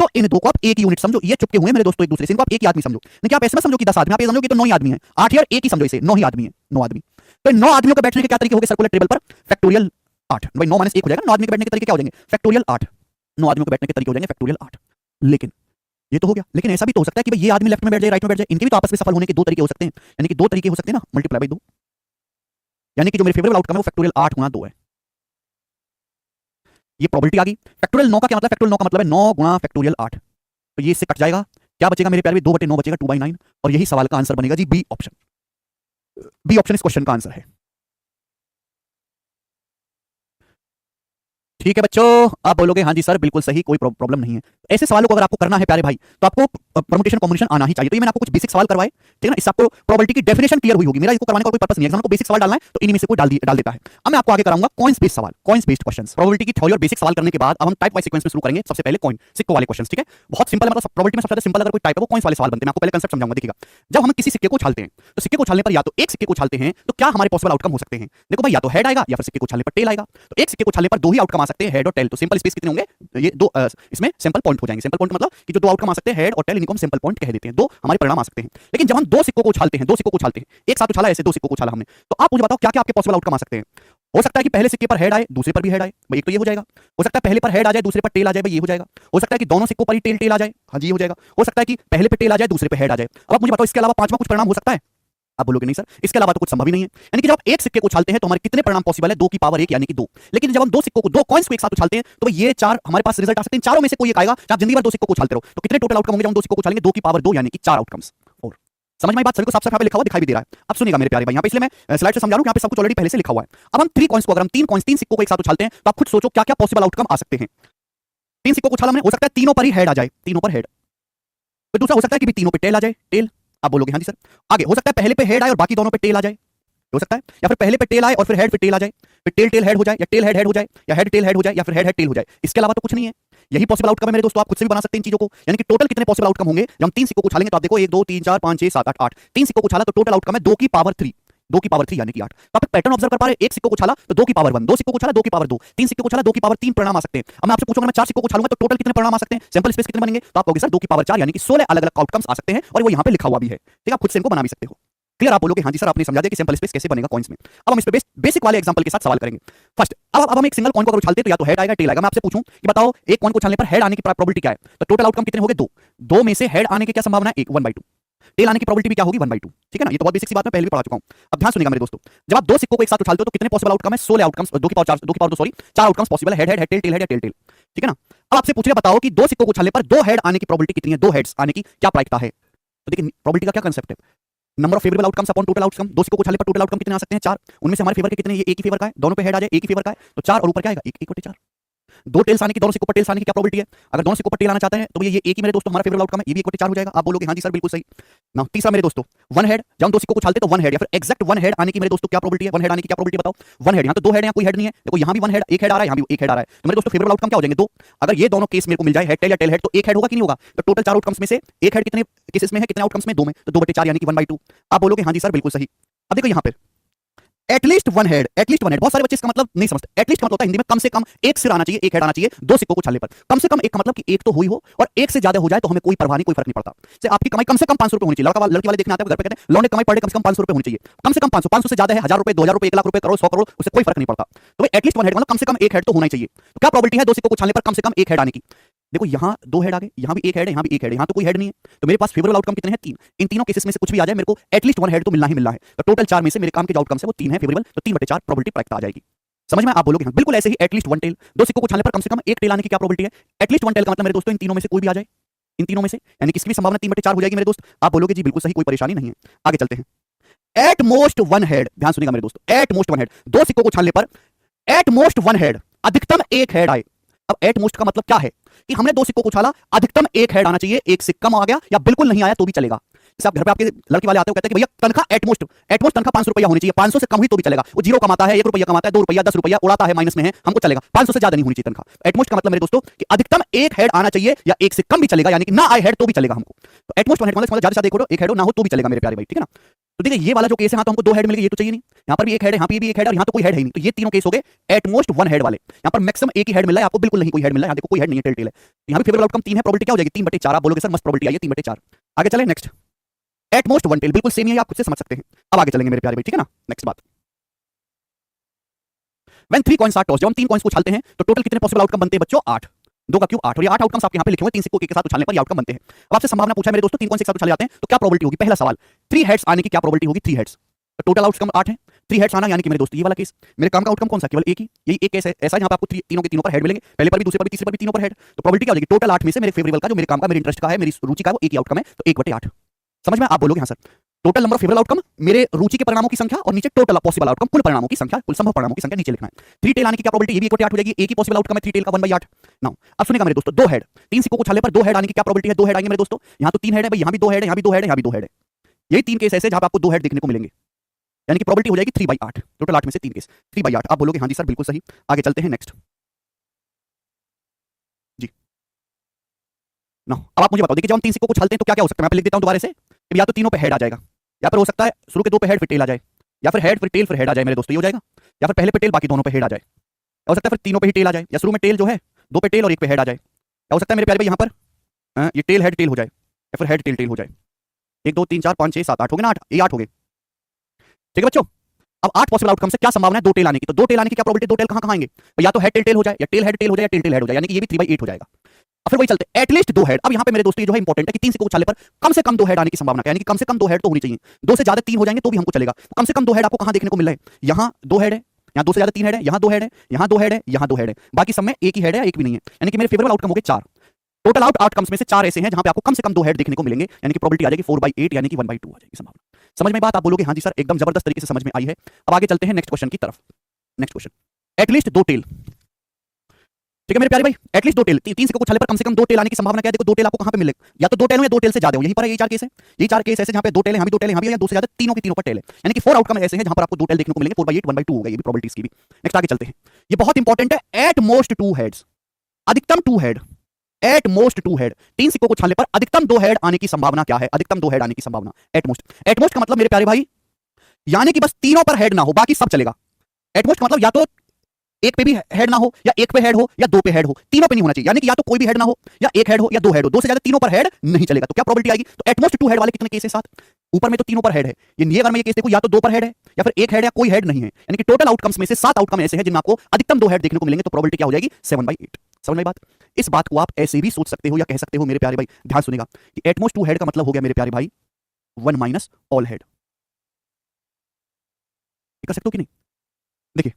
तो इन दो को आप एक ही यूनिट समझो, ये चुपके हुए मेरे दोस्तों एक दूसरे से, इनको आप एक ही आदमी समझो। नहीं आप ऐसे समझो कि 10 आदमी, आप ये समझो कि तो 9 ही आदमी हैं। 8 यार एक ही समझो, इसे 9 ही आदमी है, 9 आदमी। तो 9 आदमियों के बैठने के क्या तरीके हो गए सर्कुलर टेबल पर? फैक्टोरियल 8 भाई, 9 माइनस 1 हो जाएगा। 9 आदमी के बैठने के तरीके क्या हो जाएंगे? फैक्टोरियल 8। 9 आदमियों के बैठने के तरीके हो जाएंगे फैक्टोरियल 8। लेकिन ये तो हो गया, लेकिन ऐसा भी तो हो सकता है कि भाई ये आदमी लेफ्ट में बैठ जाए, राइट में बैठ जाए, इनके भी तो आपस में सफल होने के 2 तरीके हो सकते हैं। यानी कि 2 तरीके हो सकते हैं ना, मल्टीप्लाई बाय 2। यानी कि जो मेरे फेवरेबल आउटकम है वो फैक्टोरियल 8 गुणा 2 है। ये प्रोबेबिलिटी आ गई। फैक्टोरियल 9 का क्या मतलब? फैक्टोरियल 9 का मतलब है 9 गुणा फैक्टोरियल 8। तो ये इससे कट जाएगा, क्या बचेगा मेरे प्यारे? 2/9 बचेगा, 2/9। और यही सवाल का आंसर बनेगा जी, बी ऑप्शन। बी ऑप्शन इस क्वेश्चन का आंसर है। ठीक है बच्चों, आप बोलोगे हाँ जी सर बिल्कुल सही, कोई प्रॉब्लम नहीं है। ऐसे सवालों को अगर आपको करना है प्यारे भाई, तो आपको परमुटेशन कॉम्बिनेशन आना ही चाहिए। तो ये मैंने आपको कुछ बेसिक सवाल करवाए, ठीक है ना? इससे आपको प्रोबेबिलिटी की डेफिनेशन क्लियर हुई होगी। मेरा इसको करवाने का कोई पर्पस नहीं है, आपको बेसिक सवाल डालना है तो इन्हीं में से कोई डाल देता है। अब मैं आपको आगे कराऊंगा कॉइन्स बेस्ड सवाल, कॉइन्स बेस्ड क्वेश्चंस। प्रोबेबिलिटी की थ्योरी और बेसिक सवाल करने के बाद अब हम टाइप वाइज सीक्वेंस में शुरू करेंगे। सबसे पहले कॉइन, सिक्कों वाले क्वेश्चंस, ठीक है? बहुत सिंपल है, मतलब प्रोबेबिलिटी में सबसे ज्यादा सिंपल अगर कोई टाइप है वो कॉइन्स वाले सवाल बनते हैं। मैं आपको पहले कांसेप्ट समझाऊंगा, देखिएगा। जब हम किसी सिक्के को उछालते हैं, तो सिक्के को उछालने पर या तो एक सिक्के को उछालते हैं तो क्या हमारे पॉसिबल आउटकम हो सकते हैं? देखो भाई, या तो हेड आएगा या फिर सिक्के को उछालने पर टेल आएगा। तो एक सिक्के को उछालने पर 2 ही आउटकम आ सकते हैं, हेड और टेल। तो सिंपल स्पेस कितने होंगे? ये 2 इसमें सिंपल पॉइंट हो जाएंगे। सिंपल पॉइंट मतलब कि जो 2 आउटकम आ सकते हैं, हेड और टेल, इनको हम सिंपल पॉइंट कह देते हैं। 2 हमारे परिणाम आ सकते हैं। लेकिन जब हम 2 सिक्कों को उछालते हैं, 2 सिक्कों को उछालते हैं, एक साथ उछाला, ऐसे 2 सिक्कों को उछाला हमने, तो आप मुझे बताओ क्या क्या आपके पॉसिबल आउटकम आ सकते हैं? हो सकता है कि पहले सिक्के पर हेड आए, दूसरे पर भी हेड आए, भाई एक तो ये हो जाएगा। हो सकता है पहले पर हेड आ जाए, दूसरे पर टेल आ जाए, भाई ये हो जाएगा। हो सकता है कि दोनों सिक्कों पर ही टेल टेल आ जाए, हाँ जी ये हो जाएगा। हो सकता है कि पहले पे टेल आ जाए, दूसरे पे हेड आ जाए। अब आप मुझे बताओ इसके अलावा पांचवा कुछ परिणाम हो सकता है? आप बोलोगे नहीं सर, इसके अलावा तो कुछ संभव ही नहीं है। यानी कि जब आप एक सिक्के को उछालते हैं तो हमारे कितने परिणाम पॉसिबल है? 2 की पावर 1 यानी कि 2। लेकिन जब हम 2 सिक्कों को, 2 कॉइन्स को एक साथ उछालते हैं तो ये 4 हमारे पास रिजल्ट आ सकते हैं। चारों में से कोई एक आएगा। आप जिंदगी भर 2 सिक्कों को उछालते रहो तो कितने टोटल आउटकम होंगे? जब हम 2 सिक्कों को उछालेंगे 2 की पावर 2 यानी कि 4 आउटकम्स। और समझ में आई बात? सभी को साफ साफ लिखा हुआ दिखाई भी दे रहा है। अब सुनिएगा मेरे प्यारे भाई, यहाँ पे इसलिए मैं स्लाइड से समझा रहा हूं, यहाँ पे सब कुछ ऑलरेडी पहले से लिखा हुआ है। अब हम 3 कॉइन्स को, अगर हम 3 कॉइन्स, 3 सिक्कों को एक साथ उछालते हैं तो आप खुद सोचो क्या क्या पॉसिबल आउटकम आ सकते हैं। 3 सिक्कों को उछाला हमने, हो सकता है तीनों पर ही हेड आ जाए, तीनों पर हेड। फिर दूसरा हो सकता है कि भी तीनों पे टेल आ जाए, टेल। आप बोलोगे हाँ जी सर। आगे हो सकता है पहले पे हेड आए और बाकी दोनों पे टेल आ जाए, हो सकता है। या फिर पहले पे टेल आए और फिर हेड पे टेल आ जाए, फिर टेल टेल हेड हो जाए, या टेल हेड हेड हो जाए, या हेड टेल हेड हो जाए, या फिर हेड हेड टेल हो जाए। इसके अलावा तो कुछ नहीं है। यही पॉसिबल आउटकम है मेरे दोस्तों, आप खुद से भी बना सकते हैं इन चीजों को। यानी कि टोटल कितने पॉसिबल आउटकम होंगे जब हम 3 सिक्कों को उछालेंगे? तो आप देखो 1 2 3 4 5 6 7 8 8, 3 सिक्कों को उछाला तो टोटल आउटकम है 2 की पावर 3, 2 की पावर 3 यानी कि 8। तो आप एक पैटर्न ऑब्जर्व कर पा रहे हैं, एक सिक्कों को उछाला तो 2 की पावर 1, 2 सिक्कों को उछाला 2 की पावर 2, 3 सिक्कों को उछाला 2 की पावर 3 परिणाम आ सकते हैं। अब मैं आपसे पूछूंगा, मैं 4 सिक्कों को उछालूंगा तो टोटल कितने परिणाम आ सकते हैं? सैंपल स्पेस कितने बनेंगे? तो आप कहोगे सर 2 की पावर 4 यानी कि 16 अलग अलग आउटकम्स आ सकते हैं, और वो यहाँ पे लिखा हुआ भी है, ठीक है? आप खुद से इनको बना भी सकते हो। क्लियर? आप बोलोगे हाँ जी सर आपने समझा दिया कि सैंपल स्पेस कैसे बनेगा कॉइन्स में। अब हम इस पे बेसिक वाले एग्जांपल के साथ सवाल करेंगे। फर्स्ट, अब हम एक सिंगल कॉइन को अगर उछालते हैं तो या तो हेड आएगा टेल आएगा। मैं आपसे पूछूं कि बताओ एक कॉइन को उछालने पर हेड आने की प्रोबेबिलिटी क्या है? तो टोटल आउटकम कितने हो गए? 2। 2 में से हेड आने की क्या संभावना है? 1, 1/2। टेल आने की प्रोबेबिलिटी भी क्या होगी? 1/2, ठीक है ना? ये तो बहुत बेसिक सी बात मैं पहले भी पढ़ा चुका हूं। अब ध्यान सुनिएगा मेरे दोस्तों, जब आप 2 सिक्कों को एक साथ उछालते हो तो कितने पॉसिबल आउटकम है? 16 आउटकम्स, 2 की पावर 4, 2 की पावर 2 सॉरी 4 आउटकम्स पॉसिबल है, head head head tail tail head या टेल टेल, ठीक है ना? अब आपसे पूछेगा बताओ कि 2 सिक्कों को उछालने पर 2 हेड आने की प्रोबेबिलिटी कितनी है? 2 हेड्स आने की क्या प्रायिकता है? तो देखिए प्रोबेबिलिटी का क्या कांसेप्ट है? Number of favourable outcomes upon total outcome. 2 सिक्कों को उछालने पर टोटल आउटकम कितने आ सकते हैं? 4। उनमें से हमारे फेवर के कितने? ये एक ही फेवर का है, दोनों पे हेड आ जाए एक ही फेवर का है, तो 4 और ऊपर क्या आएगा? 1 1 4। 2 टेल्स आने की, दोनों सिक्कों पर टेल्स आने की क्या प्रोबेबिलिटी है? अगर दोनों सिक्कों पर टेल आना चाहते हैं तो ये एक ही मेरे दोस्तों हमारा फेवरेबल आउटकम है, ये भी 1 4 हो जाएगा। आप बोलोगे हाँ जी सर बिल्कुल सही ना। तीसरा मेरे दोस्तों 1 हेड, जब हम 2 सिक्कों को उछालते हैं तो 1 हेड या फिर एग्जैक्ट 1 हेड आने की मेरे दोस्तों क्या प्रोबेबिलिटी है? 1 हेड आने की क्या प्रोबेबिलिटी बताओ? 1 हेड, यहाँ तो 2 हेड है, यहाँ कोई हेड नहीं है। देखो यहाँ भी 1 हेड, एक हेड आ रहा है, यहाँ भी एक हेड आ रहा है, तो मेरे दोस्तों फेवरेबल आउटकम क्या हो जाएंगे? 2। अगर ये दोनों केस मेरे को मिल जाए, हेड टेल या टेल हेड, तो एक हेड होगा कि नहीं होगा? तो टोटल 4 आउटकम्स में से एक हेड कितने केसेस में है? कितने आउटकम्स में? 2 में, तो 2/4 यानी कि 1/2। आप बोलोगे हाँ जी सर बिल्कुल सही। अब देखो यहाँ पे एटलीस्ट 1 हेड, एटलीस्ट 1 हेड, बहुत सारे बच्चे इसका मतलब नहीं समझते। एटलीस्ट का मतलब होता है हिंदी में कम से कम एक सिर आना चाहिए, एक हेड आना चाहिए 2 सिक्कों को उछालने पर। कम से कम एक का मतलब कि एक तो हुई हो, और एक से ज्यादा हो जाए तो हमें कोई परवाह नहीं, कोई फर्क नहीं पड़ता। से आपकी कमाई कम से कम 500 रुपए होनी चाहिए। लड़की वाले देखने आते हैं घर पे कहते हैं लौंडे कमाई पर डे कम से कम 500 रुपए होनी चाहिए। कम से कम 500, 500 से ज्यादा है 1000 रुपए, 2000 रुपए, 1 लाख रुपए, करोड़, 100 करोड़, उससे कोई फर्क नहीं पड़ता। तो भाई एटलीस्ट 1 हेड मतलब कम से कम एक हेड तो होना ही चाहिए। तो क्या प्रोबेबिलिटी है 2 सिक्कों को उछालने पर कम से कम एक हेड आने की? देखो यहाँ 2 हेड आ गए, यहाँ भी एक हेड है, यहाँ भी एक हेड है, यहाँ तो कोई हेड नहीं है। तो मेरे पास फेवरेबल आउटकम कितने हैं? 3। इन तीनों केसेस में से कुछ भी आ जाए मेरे को एटलीस्ट 1 हेड तो मिलना ही मिलना है। तो टोटल 4 में से मेरे काम के जो आउटकम्स है वो 3 है फेवरेबल, तो 3/4 प्रोबेबिलिटी प्रायिकता आ जाएगी। समझ में? आप बोलोगे हाँ बिल्कुल ऐसे ही। एटलीस्ट 1 टेल, 2 सिक्कों को उछालने पर कम से कम एक टेल आने की क्या प्रोबेबिलिटी है? एटलीस्ट 1 टेल का मतलब मेरे दोस्तों इन तीनों में से कोई भी आ जाए, इन तीनों में से, यानी कि इसकी भी संभावना 3/4 हो जाएगी मेरे दोस्त। आप बोलोगे जी बिल्कुल सही, कोई परेशानी नहीं है। आगे चलते हैं। एट मोस्ट 1 हेड, ध्यान सुनिएगा मेरे दोस्तों, एट मोस्ट 1 हेड, 2 सिक्कों को उछालने पर एट मोस्ट 1 हेड, अधिकतम एक हेड आए। अब एट मोस्ट का मतलब क्या है कि हमने 2 सिक्कों को उछाला, अधिकतम एक हेड आना चाहिए, एक से कम आ गया या बिल्कुल नहीं आया तो भी चलेगा। जैसे आप घर पे आपके लड़की वाले आते हो, कहते हैं कि भैया तनख्वाह एटमोस्ट तनख्वाह 500 रुपया होनी चाहिए, 500 से कम हुई तो भी चलेगा। वो 0 कमाता है, 1 रुपया कमाता है, 2 रुपया 10 रुपया उड़ाता है, माइनस में है, हमको चलेगा, 500 से ज्यादा नहीं होनी चाहिए तनख्वाह। एटमोस्ट का मतलब मेरे दोस्तों कि अधिकतम एक हेड आना चाहिए, या एक से कम भी चलेगा, यानी कि ना आए हेड तो भी चलेगा हमको। तो एटमोस्ट वन हेड मतलब ज्यादा से ज्यादा एक हेड हो, ना हो तो भी चलेगा मेरे प्यारे भाई, ठीक है ना। तो देखिए ये वाला जो केस है, हाँ तो हमको 2 हेड मिल गए, ये तो चाहिए नहीं, यहाँ पर भी एक हेड है, यहाँ पे भी एक हेड है, और यहाँ तो कोई हेड है ही नहीं। तो ये तीनों केस हो गए एटमोस्ट 1 हेड वाले। यहाँ पर मैक्सिमम एक ही हेड मिल रहा है, आपको बिल्कुल नहीं कोई हेड मिल रहा है, यहाँ देखो कोई हेड नहीं है, टेल टेल है। यहाँ भी फेवरेबल आउटकम 3 है, प्रोबेबिलिटी क्या हो जाएगी 3/4। आप बोलोगे सर मस्त प्रोबेबिलिटी आई है 3/4। आगे चले नेक्स्ट, एटमोस्ट 1 टेल बिल्कुल सेम ही है, आप खुद से समझ सकते हैं। अब आगे चलेंगे मेरे प्यारे भाई, ठीक है ना। नेक्स्ट बात, व्हेन 3 कॉइन्स आर टॉस्ड, जब हम 3 कॉइन्स को उछालते हैं तो टोटल कितने पॉसिबल आउटकम बनते हैं बच्चों 8, 2 का क्यूब 8, और ये 8 आउटकम्स आपके यहाँ पे लिखे हुए हैं, 3 सिक्कों के साथ उछालने पर ये आउटकम बनते हैं। अब आपसे संभावना पूछा है मेरे दोस्तों, 3 कॉइन्स एक साथ उछाले जाते हैं तो क्या प्रोबेबिलिटी होगी। पहला सवाल, 3 हेड्स आने की क्या प्रोबेबिलिटी होगी, 3 हेड्स। तो टोटल आउटकम 8 है, 3 हेड्स आना, यानी कि मेरे दोस्तों ये वाला केस, मेरे काम का आउटकम कौन सा, केवल एक ही, यही एक केस है ऐसा जहां पे आपको तीनों के तीनों पर हेड मिलेंगे, पहले पर भी, दूसरे पर भी, तीसरे पर भी तीनों पर हेड। तो प्रोबेबिलिटी क्या हो जाएगी, टोटल 8 में से मेरे फेवरेबल का, जो मेरे काम का, मेरे इंटरेस्ट का है, मेरी रुचि का है, वो एक ही आउटकम है, तो 1/8। समझ में, आप बोलोगे हाँ sir, total number of favourable outcome, मेरे रुचि के परिणामों की संख्या, और नीचे टोटल पॉसिबल आउटकम, कुल परिणामों की संख्या, कुल संभव परिणामों की संख्या नीचे लिखना है। 3 टेल आने की क्या प्रोबेबिलिटी, ये भी 1/8 हो जाएगी, एक ही पॉसिबल आउटकम है 3 टेल का 1/8। नाउ अब सुनिएगा मेरे दोस्तों, 2 हेड, 3 सिक्कों को छाले पर 2 हेड आने की क्या प्रोबेबिलिटी है, 2 हेड आएंगे मेरे दोस्तों। यहाँ तो 3 हेड है भाई, यहाँ भी 2 हेड है, यहाँ भी 2 हेड है, यहाँ भी 2 हेड है। यही 3 केस ऐसे जहां पे आपको 2 हेड देखने को मिलेंगे, यानी कि प्रोबेबिलिटी हो जाएगी 3/8। टोटल 8 में से 3 केस, 3/8। आप बोलोगे हाँ जी सर बिल्कुल सही। आगे चलते हैं नेक्स्ट जी। ना अब आप मुझे बताओ, देखिए जब हम 3 सिक्कों को छालते हैं तो क्या क्या हो सकता है, मैं लिख देता हूं दोबारा से, या तो तीनों पे हेड आ जाएगा, या फिर हो सकता है शुरू के 2 पे हेड फिर टेल आ जाए, या फिर हेड फिर टेल फिर हेड आ जाए मेरे दोस्तों, ये हो जाएगा। या फिर पहले पे टेल बाकी दोनों पे हेड आ जाए, या हो सकता है फिर तीनों पे ही टेल आ जाए, या शुरू में टेल जो है 2 पे टेल और 1 पे हेड आ जाए, या हो सकता है मेरे प्यारे भाई यहाँ पर ये टेल हेड टेल हो जाए, या फिर हेड टेल टेल हो जाए। 1 2 3 4 5 6 7 8 हो गए ना, 8 ये 8 हो गए, ठीक है बच्चों। अब 8 पॉसिबल आउटकम से क्या संभावना है 2 टेल आने की, तो 2 टेल आने की क्या प्रोबेबिलिटी, 2 टेल कहां आएंगे, या तो हेड टेल टेल हो जाए, या टेल हेड टेल हो जाए, या टेल टेल हेड हो जाए, यानी कि ये भी 3/8 हो जाएगा। अब फिर वही चलते हैं, एटलीस्ट 2 हेड। अब यहाँ पे मेरे दोस्तों ये जो है इंपॉर्टेंट है कि 3 सिक्कों को छाले पर कम से कम 2 हेड आने की संभावना, यानी कि कम से कम 2 हेड तो होनी चाहिए, 2 से ज्यादा 3 हो जाएंगे तो भी हमको चलेगा। तो कम से कम 2 हेड आपको कहां देखने को मिल रहे हैं, यहाँ 2 हेड है, यहाँ 2 से ज्यादा 3 हेड है, यहाँ 2 हेड है, यहाँ 2 हेड है, यहाँ 2 हेड है, बाकी सब में एक ही हेड है, एक भी नहीं है, यानी कि मेरे फेवरेबल आउटकम हो गए 4। टोटल आउटकम्स में से 4 ऐसे हैं जहां पे आपको कम से कम 2 हेड देखने को मिलेंगे, यानी कि प्रोबेबिलिटी आ जाएगी 4/8, यानी कि 1/2 आ जाएगी संभावना। समझ में बात, आप बोलोगे हाँ जी सर एकदम जबरदस्त तरीके से समझ में आई है। अब आगे चलते हैं नेक्स्ट क्वेश्चन की तरफ। नेक्स्ट क्वेश्चन, एटलीस्ट 2 टेल, ठीक है मेरे प्यारे भाई, एटलीस्ट 2 टेल, 3 सिक्कों को छाले पर कम से कम 2 टेल आने की संभावना क्या है, देखो 2 टेल आपको कहां पे मिले, या तो 2 टेल हो या 2 टेल से ज्यादा हो, यहीं पर यही 4 केस है, यही 4 केस ऐसे जहां पे 2 टेल है, यहां भी 2 टेल है, यहां भी, या 2 से ज्यादा तीनों के तीनों पर टेल है, यानी कि 4 आउटकम ऐसे हैं जहां पर आपको 2 टेल देखने को मिलेंगे, 4/8 1/2 होगा, ये भी प्रोबेबिलिटीज की भी। नेक्स्ट आगे चलते हैं, ये बहुत इंपॉर्टेंट है, एट मोस्ट 2 हेड्स, अधिकतम 2 हेड, एट मोस्ट 2 हेड, 3 सिक्कों को छालने पर अधिकतम 2 हेड आने की संभावना क्या है, अधिकतम 2 हेड आने की संभावना, एटमोस्ट का मतलब मेरे प्यारे भाई, यानी कि बस तीनों पर हेड ना हो बाकी सब चलेगा। एटमोस्ट का मतलब या तो एक पे भी हेड ना हो, या एक पे हेड हो, या 2 पे हेड हो, तीनों पे नहीं होना चाहिए, यानी कि या तो कोई भी हेड ना हो, या एक हेड हो, या 2 हेड हो, 2 से ज्यादा तीनों पर हेड नहीं चलेगा। तो क्या प्रोबेबिलिटी आएगी, तो एटमोस्ट 2 हेड वाले कितने केस है 7, ऊपर में तो तीनों पर हेड है, ये अगर मैं ये केस देखूं, या तो 2 पर हेड है, या फिर एक हेड, या कोई हेड नहीं है, यानी कि टोटल आउटकम्स में से 7 आउटकम ऐसे हैं जिनमें आपको अधिकतम 2 हेड देखने को मिलेंगे, तो प्रोबेबिलिटी क्या हो जाएगी 7/8। समझ में बात, इस बात को आप ऐसे भी सोच सकते हो या कह सकते हो मेरे प्यारे भाई, ध्यान सुनेगा कि एटमोस्ट 2 हेड का मतलब हो गया मेरे प्यारे भाई 1 माइनस ऑल हेड, कर सकते हो कि नहीं। देखिए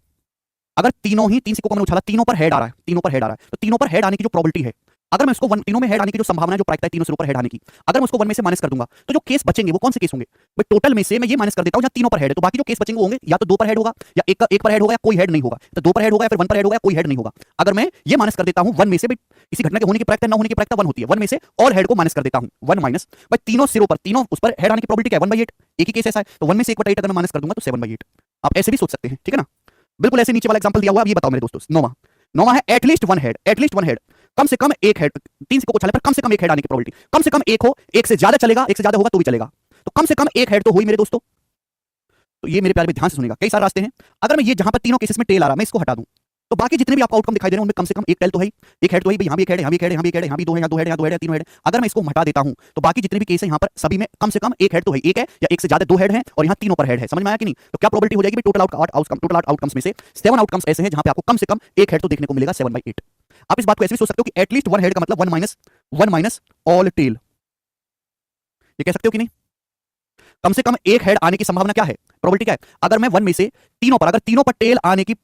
अगर तीनों ही 3 सिक्कों को मैंने उछाला, तीनों पर हेड आ रहा है, तीनों पर हेड आ रहा है, तो तीनों पर हेड आने की जो प्रोबेबिलिटी है, अगर मैं उसको तीनों में हेड आने की जो संभावना है, जो प्रायिकता है तीनों सिरों पर हेड आने की, अगर मैं उसको 1 में से माइनस कर दूंगा, तो जो केस बचेंगे वो कौन से केस होंगे भाई, टोटल में से मैं ये माइनस कर देता हूं जहां तीनों पर हेड है, तो बाकी जो केस बचेंगे होंगे या तो 2 पर हेड होगा, या एक पर हेड होगा, या कोई हेड नहीं होगा, तो 2 पर हेड होगा, या फिर 1 पर हेड होगा, या कोई हेड नहीं होगा। अगर मैं ये माइनस कर देता हूं 1 में से, किसी घटना के होने की प्रायिकता, ना होने की प्रायिकता 1 होती है, 1 में से और हेड को माइनस कर देता हूं, 1 माइनस भाई तीनों सिरों पर, तीनों उस पर हेड आने की प्रोबेबिलिटी क्या है 1/8, एक ही केस ऐसा है, तो 1 में से 1/8 अगर मैं माइनस कर दूंगा तो 7/8। आप ऐसे भी सोच सकते हैं, ठीक है ना, बिल्कुल ऐसे नीचे वाला एग्जांपल दिया हुआ है। अब ये बताओ मेरे दोस्तों, नौवां है एटलीस्ट 1 हेड, एटलीस्ट 1 हेड, कम से कम एक हेड, 3 सिक्कों को छाले पर कम से कम एक हेड आने की प्रोबेबिलिटी, कम से कम एक हो, एक से ज्यादा चलेगा, एक से ज्यादा होगा तो भी चलेगा, तो कम से कम एक हेड तो हुई मेरे दोस्तों। तो ये मेरे प्यारे में ध्यान से सुनेगा, कई सारे रास्ते हैं। अगर मैं ये जहां पर तीनों केसेस में टेल आ रहा है मैं इसको हटा दूं, तो बाकी जितने भी आपको आउटकम दिखाई दे रहे हैं उनमें कम से कम एक टेल तो है, एक हेड तो है, यहाँ भी एक हेड है, यहाँ भी एक हेड है, यहाँ भी एक हेड है, यहाँ भी 2 है, यहाँ 2 हेड है, यहाँ 2 हेड है, 3 हेड है। अगर मैं इसको हटा देता हूं तो बाकी जितने भी केस है यहाँ पर सभी में कम से कम एक हेड तो है, एक है या एक से ज्यादा 2 हेड है, और यहाँ तीनों पर हेड है। समझ में आया कि नहीं। तो क्या प्रोबेबिलिटी हो जाएगी टोटल आउटकम्स में से 7 आउटकम्स ऐसे हैं जहां पे आपको कम से कम एक हेड तो देखने को मिलेगा 7/8। आप इस बात को ऐसे भी सोच सकते हो कि एटलीस्ट 1 हेड का मतलब 1 माइनस ऑल टेल, ये कह सकते हो कि नहीं। कम से कम एक हेड आने की संभावना क्या है, प्रोबेबिलिटी क्या है, अगर मैं 1 में से तीनों पर, अगर तीनों पर टेल आने की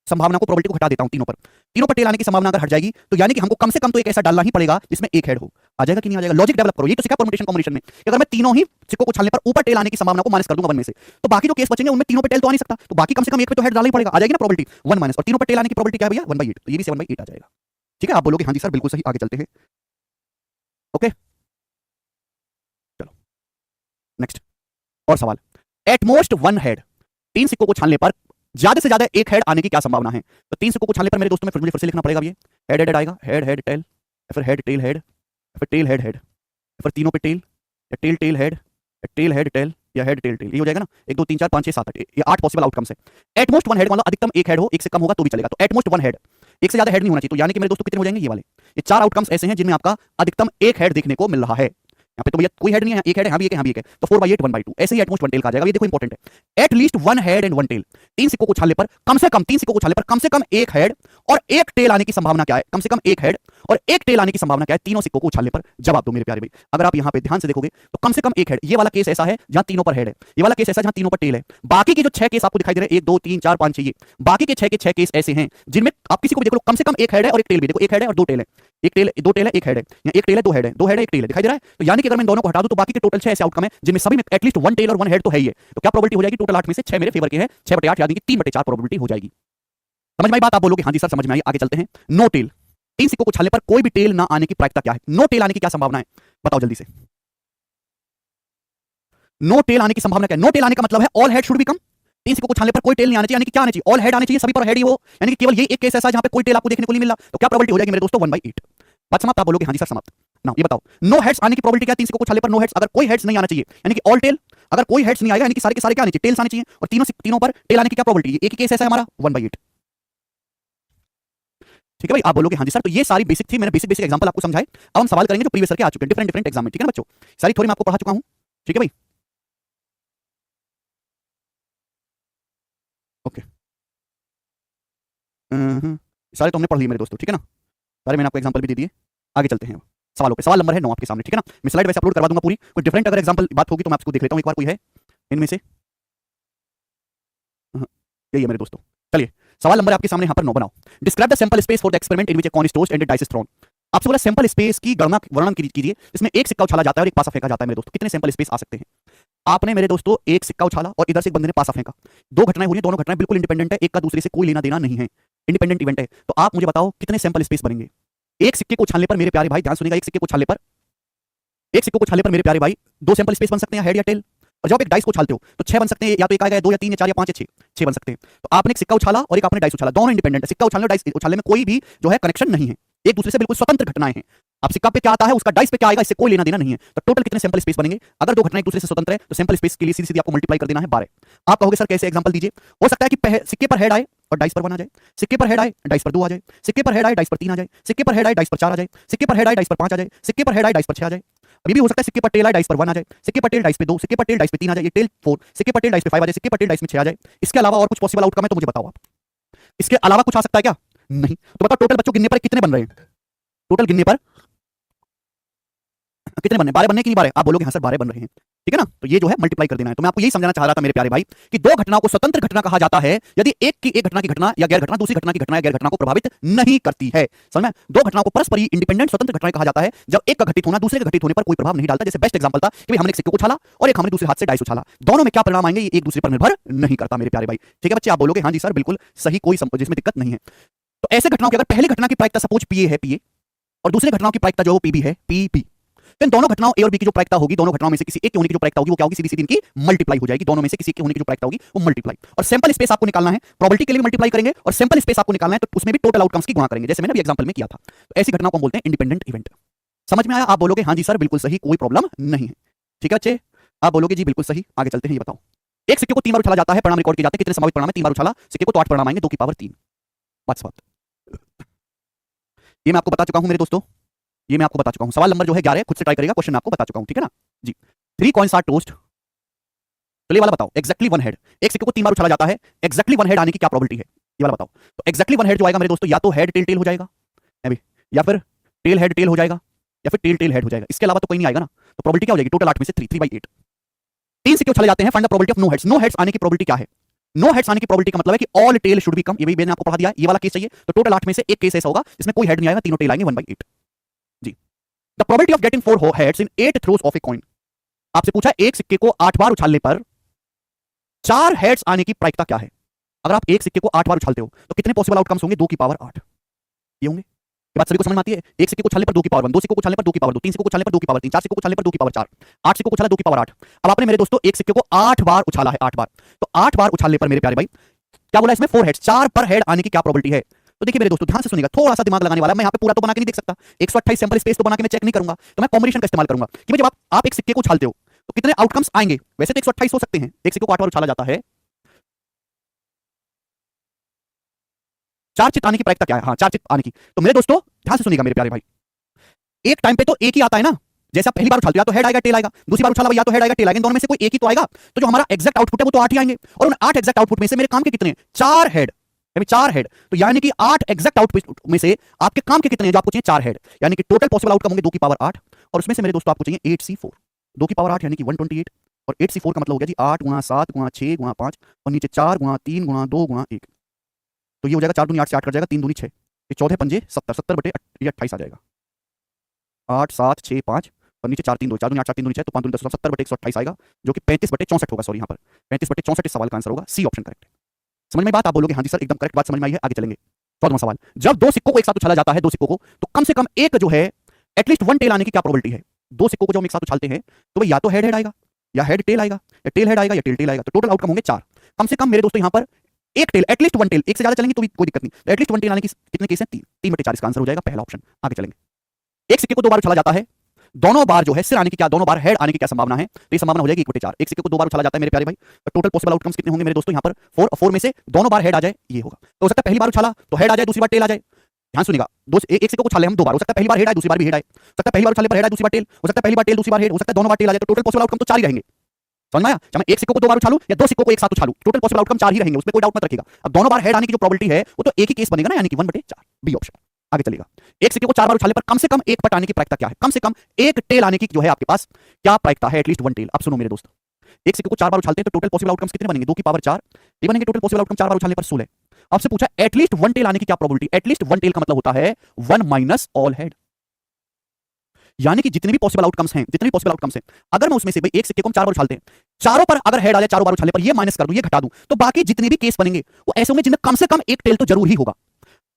संभावना को, प्रोबेबिलिटी को हटा देता हूं, तीनों पर टेल आने की संभावना अगर हट जाएगी तो यानी कि हमको कम से कम तो एक ऐसा डालना ही पड़ेगा जिसमें एक हेड हो। आ जाएगा कि नहीं आ जाएगा, लॉजिक डेवलप करो। ये तो सीखा परम्यूटेशन कॉम्बिनेशन में, अगर मैं तीनों ही सिक्कों को छालने पर ऊपर टेल आने की संभावना को माइनस कर दूंगा 1 में से, तो बाकी जो केस बचेंगे उनमें तीनों पे टेल तो आ नहीं सकता, तो बाकी कम से कम एक पे तो हेड डालना ही पड़ेगा। आ जाएगी ना प्रोबेबिलिटी 1 माइनस, और तीनों पर टेल आने की प्रोबेबिलिटी क्या है भैया 1/8, तो ये भी 7/8 आ जाएगा। ठीक है, आप बोलोगे हाँ जी सर बिल्कुल सही। आगे चलते हैं, ओके चलो। नेक्स्ट और सवाल, एट मोस्ट वन हेड, तीन सिक्कों को छानने पर ज्यादा से ज्यादा एक हेड आने की क्या संभावना है? तो तीन सिक्कों को छानने पर मेरे दोस्तों में मुझे फिर से लिखना पड़ेगा ये, हेड हेड आएगा, हेड हेड टेल, फिर हेड टेल हेड, फिर टेल हेड हेड, फिर तीनों पे टेल, या टेल टेल हेड, या टेल हेड टेल, या हेड टेल टेल, ये हो जाएगा ना। 1 2 3 4 5 6 7 8, ये 8 पॉसिबल आउटकम्स है। एट मोस्ट वन हेड मतलब अधिकतम एक हेड हो, एक से कम होगा तो भी चलेगा, तो एट मोस्ट वन हेड, एक से ज्यादा हेड नहीं होना चाहिए। तो यानी कि मेरे दोस्तों कितने हो जाएंगे? ये वाले, ये 4 आउटकम्स ऐसे हैं जिनमें आपका अधिकतम एक हेड देखने को मिल रहा है। यहाँ पे तो भैया कोई हेड नहीं है, एक हेड है, यहाँ भी एक है, यहाँ भी एक है, तो 4/8 1/2, ऐसे ही एटमोस्ट वन टेल का आ जाएगा। ये देखो इंपॉर्टेंट है, at least one head and one tail, तीन सिक्कों को छानने पर कम से कम, तीन सिक्कों को छानने पर कम से कम एक हेड और एक टेल आने की संभावना क्या है? कम से कम एक हेड और एक टेल आने की संभावना क्या है तीनों सिक्कों को उछालने पर? जवाब दो मेरे प्यारे भाई। अगर आप यहाँ पे ध्यान से देखोगे तो कम से कम एक हेड, ये वाला केस ऐसा है जहां तीनों पर हेड है, ये वाला केस ऐसा जहां तीनों पर टेल है। बाकी के जो 6 केस आपको दिखाई दे रहे हैं, 1 2 3 4 5 6, ये बाकी के 6 के 6 केस ऐसे हैं जिनमें आप किसी को भी देख लो कम से कम एक हेड है और एक टेल भी। देखो एक हेड है और दो टेल है, एक टेल दो टेल है, एक हेड है, या एक टेल है, दो हेड है, दो हेड है, एक टेल है, दिखाई दे रहा है। तो यानी कि अगर मैं दोनों को हटा दूं तो बाकी के टोटल 6 ऐसे आउटकम है जिनमें सभी में एटलीस्ट वन टेल और वन हेड तो है ही है। तो क्या प्रोबेबिलिटी हो जाएगी? टोटल 8 में से 6 मेरे फेवर के हैं, 6/8 यानी कि 3/4 प्रोबेबिलिटी हो जाएगी। समझ में आई बात? आप बोलोगे हाँ जी सर समझ में आई। आगे चलते हैं, नो टेल, तीन सिक्कों को छानने पर कोई भी टेल ना आने की प्रायिकता क्या है? नो टेल आने की क्या संभावना है बताओ जल्दी से। नो टेल आने की संभावना क्या है? नो टेल आने का मतलब है ऑल हेड शुड बी कम, तीन सिक्कों को छानने पर कोई टेल नहीं आना चाहिए, यानी कि क्या आना चाहिए? ऑल हेड आने चाहिए, सभी पर हेड ही हो, यानी कि केवल ये एक केस ऐसा जहां पे कोई टेल आपको देखने को नहीं मिल रहा। तो क्या प्रोबेबिलिटी हो जाएगी मेरे दोस्तों? 1/8। बात समाप्त? आप बोलोगे हाँ जी सर समाप्त। ना ये बताओ, नो हेड्स आने की प्रोबेबिलिटी क्या है? तीन सिक्कों को छानने पर नो हेड्स, अगर कोई हेड्स नहीं आना चाहिए यानी कि ऑल टेल, अगर कोई हेड्स नहीं आएगा यानी कि सारे के सारे क्या आने चाहिए? टेल्स आने चाहिए, और तीनों पर टेल आने की क्या प्रोबेबिलिटी है? एक ही केस ऐसा है हमारा, 1/8। ठीक है भाई? आप बोलोगे हाँ जी सर। तो ये सारी बेसिक थी, मैंने बेसिक बेसिक एग्जांपल आपको समझाए। अब हम सवाल करेंगे जो प्रीवियस ईयर के आ चुके हैं, डिफरेंट डिफरेंट एग्जाम में। ठीक है ना बच्चों? सारी थ्योरी मैं आपको पढ़ा चुका हूं। ठीक है भाई? ओके, सारे तो हमने पढ़ लिए मेरे दोस्तों। ठीक है ना? सारे मैंने आपको एग्जांपल भी दे दिए। आगे चलते हैं सवालों पे। सवाल नंबर है 9 आपके सामने। ठीक है ना? मैं स्लाइड वैसे अपलोड करवा दूंगा पूरी, कोई डिफरेंट अगर एग्जांपल बात होगी तो मैं आपको देख लेता हूं एक बार, कोई है इनमें से? यही है मेरे दोस्तों। चलिए सवाल नंबर आपके सामने यहाँ पर 9 बनाओ। Describe the sample space for the experiment in which a coin is tossed and the dice is throne. आपसे बोला सैंपल स्पेस की गणना वर्णन कीजिए इसमें एक सिक्का उछाला जाता है और एक पासा फेंका जाता है। मेरे दोस्तों कितने सैंपल स्पेस आ सकते हैं? आपने मेरे दोस्तों एक सिक्का उछाला और इधर से एक बंदे ने पासा फेंका, दो घटनाएं हुई, दोनों घटनाएं बिल्कुल इंडिपेंडेंट है, एक का दूसरे से कोई लेना देना नहीं है, इंडिपेंडेंट इवेंट है। तो आप मुझे बताओ कितने सैंपल स्पेस बनेंगे? एक सिक्के को उछालने पर मेरे प्यारे भाई, ध्यान सुनिएगा, एक सिक्के को उछालने पर, एक सिक्के को उछालने पर मेरे प्यारे भाई दो सैंपल स्पेस बन सकते हैं, हेड या टेल। और जब आप एक डाइस को उछालते हो तो 6 बन सकते हैं, या तो एक आएगा, 2 या 3 या 4 या 5 या 6, 6 बन सकते हैं। तो आपने एक सिक्का उछाला और एक आपने डाइस उछाला, दोनों इंडिपेंडेंट है। सिक्का उछालने और डाइस उछालने में कोई भी जो है कनेक्शन नहीं है, एक दूसरे से बिल्कुल स्वतंत्र घटनाएं हैं। अब सिक्का पे क्या आता है, उसका डाइस पे क्या आएगा, इससे कोई लेना देना नहीं है। तो टोटल कितने सैंपल स्पेस बनेंगे? अगर दो घटनाएं एक दूसरे से स्वतंत्र है तो सैंपल स्पेस के लिए सीधी सीधी आपको मल्टीप्लाई कर देना है 12। आप कहोगे सर कैसे? एग्जांपल दीजिए। हो सकता है कि सिक्के पर हेड आए और डाइस पर 1 आ जाए, सिक्के पर हेड आए डाइस पर 2 आ जाए, सिक्के पर हेड आए डाइस पर 3 आ जाए, सिक्के पर हेड आए डाइस पर 4 आ जाए, सिक्के पर हेड आए डाइस पर 5 आ जाए, सिक्के पर हेड आए डाइस पर 6 आ जाए। अभी भी हो सकता है सिक्के पर टेल आए डाइस पर 1 आ जाए, सिक्के पर टेल डाइस पे 2, सिक्के पर टेल डाइस पे 3 आ जाए, ये टेल 4, सिक्के पर टेल डाइस पे 5 आ जाए, सिक्के पर टेल डाइस में 6 आ जाए। इसके अलावा और कुछ पॉसिबल आउटकम है तो मुझे बताओ आप। इसके अलावा कुछ आ सकता है क्या? नहीं। तो बताओ टोटल बच्चों गिनने पर कितने बन रहे हैं? टोटल गिनने पर कितने बनने? 12 बनने की नहीं 12? आप बोलोगे हाँ सर 12 बन रहे हैं। ठीक है ना? तो ये जो है मल्टीप्लाई कर देना है। तो मैं आपको यही समझाना चाह रहा था मेरे प्यारे भाई कि दो घटनाओं को स्वतंत्र घटना कहा जाता है यदि एक घटना की घटना या गैर घटना दूसरी घटना की घटना या गैर घटना को प्रभावित नहीं करती है। समझ में? दो घटनाओं को परस्पर इंडिपेंडेंट स्वतंत्र घटनाएं कहा जाता है जब एक का घटित होना दूसरे के घटित होने पर कोई प्रभाव नहीं डालता। जैसे बेस्ट एग्जांपल था कि भाई हमने एक सिक्के को उछाला और एक हमने दूसरे हाथ से डाइस उछाला, दोनों में क्या परिणाम आएंगे ये एक दूसरे पर निर्भर नहीं करता मेरे प्यारे भाई। ठीक है बच्चे? आप बोलोगे हाँ जी सर बिल्कुल सही, कोई जिसमें दिक्कत नहीं है। तो ऐसे घटनाओं की अगर पहली घटना की प्रायिकता सपोज पीए है, पीए, और दूसरी घटनाओं की प्रायिकता जो पीबी है, पीपी, तो इन दोनों घटनाओं ए और बी की जो प्रायिकता होगी, दोनों घटनाओं में से किसी एक के होने की जो प्रायिकता होगी वो क्या होगी? सीधी सीधी इनकी मल्टीप्लाई हो जाएगी। दोनों में से किसी के होने की जो प्रायिकता होगी वो मल्टीप्लाई। और सैंपल स्पेस आपको निकालना है, प्रोबेबिलिटी के लिए मल्टीप्लाई करेंगे और सैंपल स्पेस आपको निकालना है तो उसमें भी टोटल आउटकम्स की गुणा करेंगे, जैसे मैंने अभी एग्जांपल में किया था। तो ऐसी घटनाओं को हम बोलते हैं इंडिपेंडेंट इवेंट। समझ में आया? आप बोलोगे हाँ जी सर बिल्कुल सही, कोई प्रॉब्लम नहीं है। ठीक है बच्चे? आप बोलोगे जी बिल्कुल सही। आगे चलते हैं, ये बताओ एक सिक्के को 3 बार उछाला जाता है, परिणाम रिकॉर्ड किए जाते हैं, कितने संभावित परिणाम है? 3 बार उछाला सिक्के को तो 8 परिणाम आएंगे, 2 की पावर 3। बात समाप्त। ये मैं आपको बता चुका हूं मेरे दोस्तों, ये मैं आपको बता चुका हूं। सवाल नंबर जो है 11 खुद से ट्राई करेगा, क्वेश्चन मैं आपको बता चुका हूं। ठीक है ना जी? 3 कॉइन्स आर टोस्ट। तो ये वाला बताओ एग्जैक्टली वन हेड, एक सिक्के को 3 बार उछाला जाता है, एग्जैक्टली वन हेड आने की क्या प्रोबेबिलिटी है? ये वाला बताओ। तो एग्जैक्टली वन हेड जो आएगा मेरे दोस्तों या तो हेड टेल टेल हो जाएगा अभी, या फिर टेल हेड टेल हो जाएगा, या फिर टेल टेल हेड हो जाएगा। इसके अलावा तो कोई नहीं आएगा ना। तो प्रोबेबिलिटी क्या हो जाएगी? टोटल 8 में से 3/8। 3 सिक्के उछाले जाते हैं, find the probability of no heads. No heads आने की प्रोबेबिलिटी क्या है? नो हेड्स आने की प्रोबेबिलिटी का मतलब है कि ऑल टेल शुड बी कम। ये भी मैंने आपको पढ़ा दिया, ये वाला केस चाहिए। तो टोटल 8 में से एक केस ऐसा होगा जिसमें कोई हेड नहीं आएगा, तीनों टेल आएंगे, 1/8 जी। The probability of getting 4 heads in 8 throws of a coin. आपसे पूछा एक सिक्के को 8 बार उछालने पर 4 हेड्स आने की प्रायिकता क्या है? अगर आप एक सिक्के को 8 बार उछालते हो तो कितने पॉसिबल आउटकम्स होंगे? 2 की पावर 8 ये होंगे। ये बात सभी को समझ में आती है? एक सिक्के को उछालने पर 2 की पावर 1, दो सिक्कों को उछालने पर 2 की पावर 2, तीन सिक्कों को उछालने पर 2 की पावर 3, चार सिक्कों को उछालने पर 2 की पावर 4, 8 सिक्कों को उछाला 2 की पावर 8। अब आपने मेरे दोस्तों एक सिक्के को 8 बार उछाला है, 8 बार। तो 8 बार उछालने पर मेरे प्यारे भाई क्या बोला इसमें? 4 हेड्स, 4 पर हेड आने की क्या प्रोबेबिलिटी है? तो देखिए मेरे दोस्तों ध्यान से सुनिएगा, थोड़ा सा दिमाग लगाने वाला। मैं यहाँ पे पूरा तो बना के नहीं देख सकता, 128 सैंपल स्पेस तो बना के मैं चेक नहीं करूंगा, तो मैं कॉम्बिनेशन का इस्तेमाल करूंगा कि जब आप एक सिक्के को उछालते हो तो कितने आउटकम्स आएंगे। वैसे तो 128 हो सकते हैं, एक सिक्के को 8 बार उछाला जाता है। 4 चित आने की प्रायिकता क्या है? हाँ 4 चित आने की। तो मेरे दोस्तों ध्यान से सुनिएगा मेरे प्यारे भाई, एक टाइम पे तो एक ही आता है ना। जैसे आप पहली बार उछालते हो या तो हेड आएगा टेल आएगा, दूसरी बार उछाला या तो हेड आएगा टेल आएगा, इन दोनों में से कोई एक ही तो आएगा। तो जो हमारा एग्जैक्ट आउटपुट है वो तो 8 ही आएंगे, और उन 8 एग्जैक्ट आउटपुट में से मेरे काम के कितने? 4 हेड, 4 हेड। तो यानी कि 8 एग्जैक्ट आउटपुट में से आपके काम के कितने हैं जो आपको चाहिए? 4 हेड। यानी कि टोटल पॉसिबल आउटकम होंगे 2 की पावर 8, और उसमें से मेरे दोस्तों आपको चाहिए 8c4। 2 की पावर 8 यानी कि 128, और 8c4 का मतलब हो गया जी 8 गुणा 7 गुणा 6 गुणा 5, और नीचे 4 गुणा 3 गुणा 2 गुणा 1। तो ये हो जाएगा 4 दूनी 8 से 8 कट जाएगा, 3 दूनी 6, ये 14 पंजे 70, 70 बटे ये 28 आ जाएगा। 8 7 6 5 और नीचे 4 3 2, 4 दूनी 8 4 3 दूनी 6, तो 5 दूनी 10, 70 बटे 128 आएगा, जो कि 35 बटे 64 होगा। सॉरी यहाँ पर 35 बटे 64 इस सवाल का आंसर होगा, सी ऑप्शन करेक्ट है। समझ में बात? आप बोलोगे हाँ जी सर एकदम करेक्ट बात समझ में आई है। आगे चलेंगे 14वां सवाल। जब 2 सिक्कों को एक साथ उछाला जाता है, 2 सिक्कों को, तो कम से कम एक जो है एटलीस्ट 1 टेल आने की क्या प्रोबेबिलिटी है? 2 सिक्कों को जब हम एक साथ उछालते हैं तो भाई या तो हेड हेड आएगा, या हेड टेल आएगा, या टेल हेड आएगा, या टेल टेल आएगा। तो टोटल आउटकम होंगे 4। कम से कम मेरे दोस्तों यहाँ पर एक टेल, एटलीस्ट 1 टेल, एक से ज्यादा चलेंगे तो भी कोई दिक्कत नहीं, तो एटलीस्ट 1 टेल आने की कितने केस हैं? 3 बटे 4 इसका आंसर हो जाएगा पहला ऑप्शन। आगे चलेंगे। एक सिक्के को 2 बार उछाला जाता है, दोनों बार जो है सिर आने की क्या, दोनों बार हेड आने की क्या संभावना है? तो ये संभावना हो जाएगी 1/4। एक सिक्के को 2 बार उछाला जाता है मेरे प्यारे भाई, तो टोटल पॉसिबल आउटकम्स कितने होंगे मेरे दोस्तों? यहाँ पर 4, 4 में से दोनों बार हेड आ जाए ये होगा। तो हो सकता है पहली बार उछाला तो हेड आ जाए, दूसरी बार टेल आ जाए। ध्यान सुनिएगा, एक सिक्के को उछाले हम 2 बार, हो सकता है पहली बार हेड आए, दूसरी बार भी हेड आए, हो सकता है पहली बार उछाले पर हेड आए, दूसरी बार टेल, हो सकता है पहली बार टेल, दूसरी बार हेड, हो सकता है दोनों बार टेल आ जाए। तो टोटल पॉसिबल आउटकम तो 4 ही रहेंगे। समझ में आया? चाहे मैं एक सिक्के को 2 बार उछालूं या 2 सिक्कों को एक साथ उछालूं, टोटल पॉसिबल आउटकम 4 ही रहेंगे, उसमें कोई डाउट मत रखिएगा। अब दोनों बार हेड आने की जो प्रोबेबिलिटी है वो तो एक ही केस बनेगा ना, यानी कि 1/4, बी ऑप्शन। आगे चलेगा। एक सिक्के को 4 बार उछालने पर कम से कम एक पट आने की प्रायिकता क्या है? कम से कम एक टेल आने की जो है आपके पास क्या प्रायिकता है? At least 1 tail. अब सुनो मेरे दोस्त, एक सिक्के को 4 बार उछालते हैं तो टोटल पॉसिबल आउटकम्स कितने बनेंगे? 2 की पावर 4 ये बनेंगे टोटल पॉसिबल आउटकम 4 बार उछालने पर 16। आपसे पूछा एटलीस्ट 1 टेल आने की क्या प्रोबेबिलिटी? एटलीस्ट 1 टेल का मतलब होता है 1 माइनस ऑल हेड, यानी कि जितने भी पॉसिबल आउटकम्स हैं, जितने भी पॉसिबल आउटकम्स हैं, अगर मैं उसमें से भाई एक सिक्के को हम 4 बार उछालते हैं, चारों पर अगर हेड आ जाए, चारों बार उछालने पर ये माइनस कर दूं, ये घटा दूं, तो बाकी जितने भी केस बनेंगे वो ऐसे होंगे जिनमें कम से कम एक टेल तो जरूर ही होगा।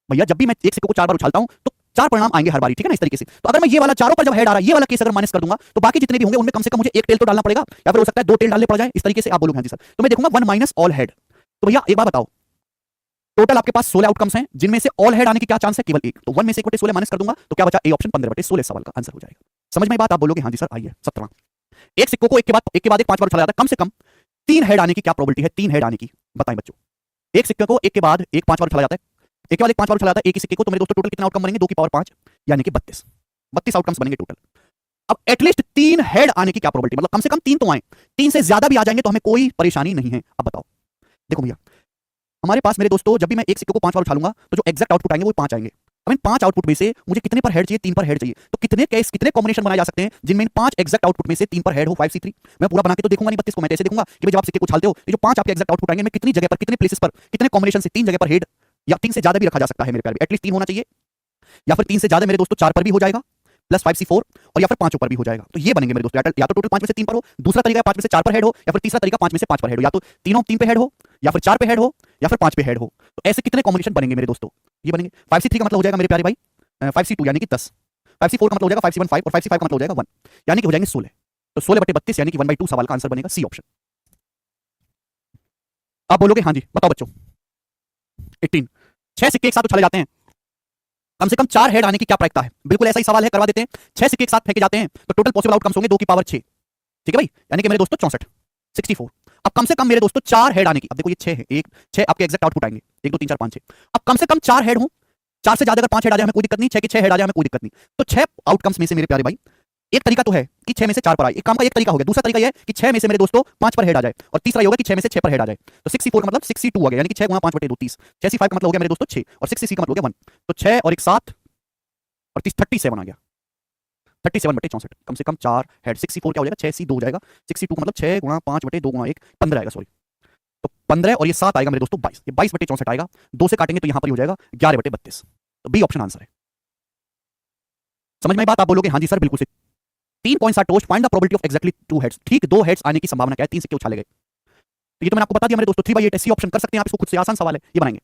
भैया जब भी मैं एक सिक्के को 4 बार उछालता हूं तो 4 परिणाम आएंगे हर बारी, ठीक है ना, इस तरीके से। तो अगर मैं ये वाला चारों पर जब हेड आ रहा है, ये वाला केस अगर माइनस कर दूंगा, तो बाकी जितने भी होंगे उनमें कम से कम मुझे एक टेल तो डालना पड़ेगा, या फिर हो सकता है 2 टेल डालने पड़ जाए। इस तरीके से आप बोलोगे हाँ जी सर, तो मैं देखूंगा 1 माइनस ऑल हेड। तो भैया एक बार बताओ, टोटल आपके पास 16 आउटकम्स हैं, जिनमें से ऑल हेड आने की क्या चांस है? केवल एक। तो 1 में से 1/16 माइनस कर दूंगा तो क्या बचा? ए ऑप्शन 15/16 सवाल का आंसर हो जाएगा। समझ में बात? आप बोलोगे हाँ जी सर। आइए 17वां। एक सिक्कों को एक के बाद एक 5 बार उछाला जाता है, कम से कम 3 हेड आने की क्या प्रोबेबिलिटी है? 3 हेड आने की बताएं बच्चों। एक सिक्के को एक के बाद एक 5 बार उछाला जाता है, एक के बाद एक 5 बार उछाला जाता है एक ही सिक्के को, तो मेरे दोस्तों टोटल कितने आउटकम बनेंगे? 2 की पावर 5 यानी कि 32 आउटकम्स बनेंगे टोटल। अब एटलीस्ट 3 हेड आने की क्या प्रोबेबिलिटी? मतलब कम से कम 3 तो आए, 3 से ज्यादा भी आ जाएंगे तो हमें कोई परेशानी नहीं है। अब बताओ, देखो भैया हमारे पास मेरे दोस्तों जब भी मैं एक सिक्के को 5 बार उछालूंगा तो जो एग्जैक्ट आउटपुट आएंगे वो 5 आएंगे। अब इन 5 आउटपुट में से मुझे कितने पर हेड चाहिए? 3 पर हेड चाहिए। तो कितने केस, कितने कॉम्बिनेशन बनाए जा सकते हैं जिनमें इन 5 एग्जैक्ट आउटपुट में से 3 पर हेड हो? 5c3। मैं पूरा बना के तो देखूंगा नहीं 32 को, मैं ऐसे देखूंगा कि जब आप सिक्के को उछालते हो ये जो 5 आपके एग्जैक्ट आउटपुट आएंगे, मैं कितनी जगह पर, कितने प्लेसेस पर, कितने कॉम्बिनेशन से 3 जगह पर हेड या 3 से ज्यादा भी रखा जा सकता है मेरे प्यारे। एटलीस्ट 3 होना चाहिए, या फिर 3 से ज्यादा मेरे दोस्तों 4 पर भी हो जाएगा, प्लस 5c4, और या फिर 5 पर भी हो जाएगा। तो ये बनेंगे मेरे दोस्तों, या तो टोटल 5 में से 3 पर हो, दूसरा तरीका 5 में से 4 पर हेड हो, या फिर तीसरा तरीका 5 में से 5 पर हेड हो, या तो तीनों 3 पे हेड हो, या फिर 4 पे हेड हो, या फिर 5 पे हेड हो। तो ऐसे कितने कॉम्बिनेशन बनेंगे मेरे दोस्तों? ये बनेंगे। 5c3 का मतलब हो जाएगा मेरे प्यारे भाई 5c2 यानी कि 10, 5c4 का मतलब हो जाएगा 5c15, और 5c5 का मतलब हो जाएगा 1, यानी कि हो जाएंगे 16। तो 16/32 यानी कि 1/2 सवाल का आंसर बनेगा सी ऑप्शन। आप बोलोगे हाँ जी, बताओ बच्चों। 18 6 सिक्के एक साथ उछाले जाते हैं, कम से कम 4 हेड आने की क्या प्रायिकता है? बिल्कुल ऐसा ही सवाल है, करवा देते हैं। 6 सिक्के एक साथ फेंके जाते हैं तो टोटल पॉसिबल आउटकम्स होंगे 2 की पावर 6, ठीक है भाई, यानी कि मेरे दोस्तों 64, 64। अब कम से कम मेरे दोस्तों 4 हेड आने की, अब देखो ये 6 है, 6 आपके एग्जैक्ट आउटपुट आएंगे, 1 2 3 4 5 6। अब कम से कम 4 हेड हो, 4 से ज्यादा अगर 5 हेड आ जाए हमें कोई दिक्कत नहीं, 6 के 6 हेड आ जाए हमें कोई दिक्कत नहीं। तो 6 आउटकम्स में से मेरे प्यारे भाई एक तरीका तो है कि 6 में से 4 पर आए, एक काम का एक तरीका हो गया। दूसरा तरीका यह है कि 6 में से मेरे दोस्तों 5 पर हेड आ जाए, और तीसरा ये होगा कि 6 में से 6 पर हेड आ जाए। तो 64 का मतलब 62 आ गया, यानी कि 6 गुणा 5/2 30। 6c5 का मतलब हो गया मेरे दोस्तों 6, और 6c का मतलब हो गया 1। तो 6 और 1 7 और 30 37 आ गया, 37/64। कम से कम 4 हेड। 64 क्या हो जाएगा? 6c2 हो जाएगा। 62 का मतलब 6 गुणा 5/2 गुणा 1 15 आएगा, सॉरी। तो 15 और ये 7 आएगा मेरे दोस्तों 22, ये 22/64 आएगा। 2 से काटेंगे तो यहां पर हो जाएगा 11/32। तो बी ऑप्शन आंसर है। समझ में बात? आप बोलोगे हाँ जी सर बिल्कुल से। 3 points are tossed, find the probability of exactly 2 heads. ठीक 2 हेड्स आने की संभावना क्या है? 3 सिक्के उछाले गए, तो ये तो मैंने आपको बता दिया मेरे दोस्तों। 3/8 सी ऑप्शन कर सकते हैं आप इसको खुद से, आसान सवाल है, ये बनाएंगे।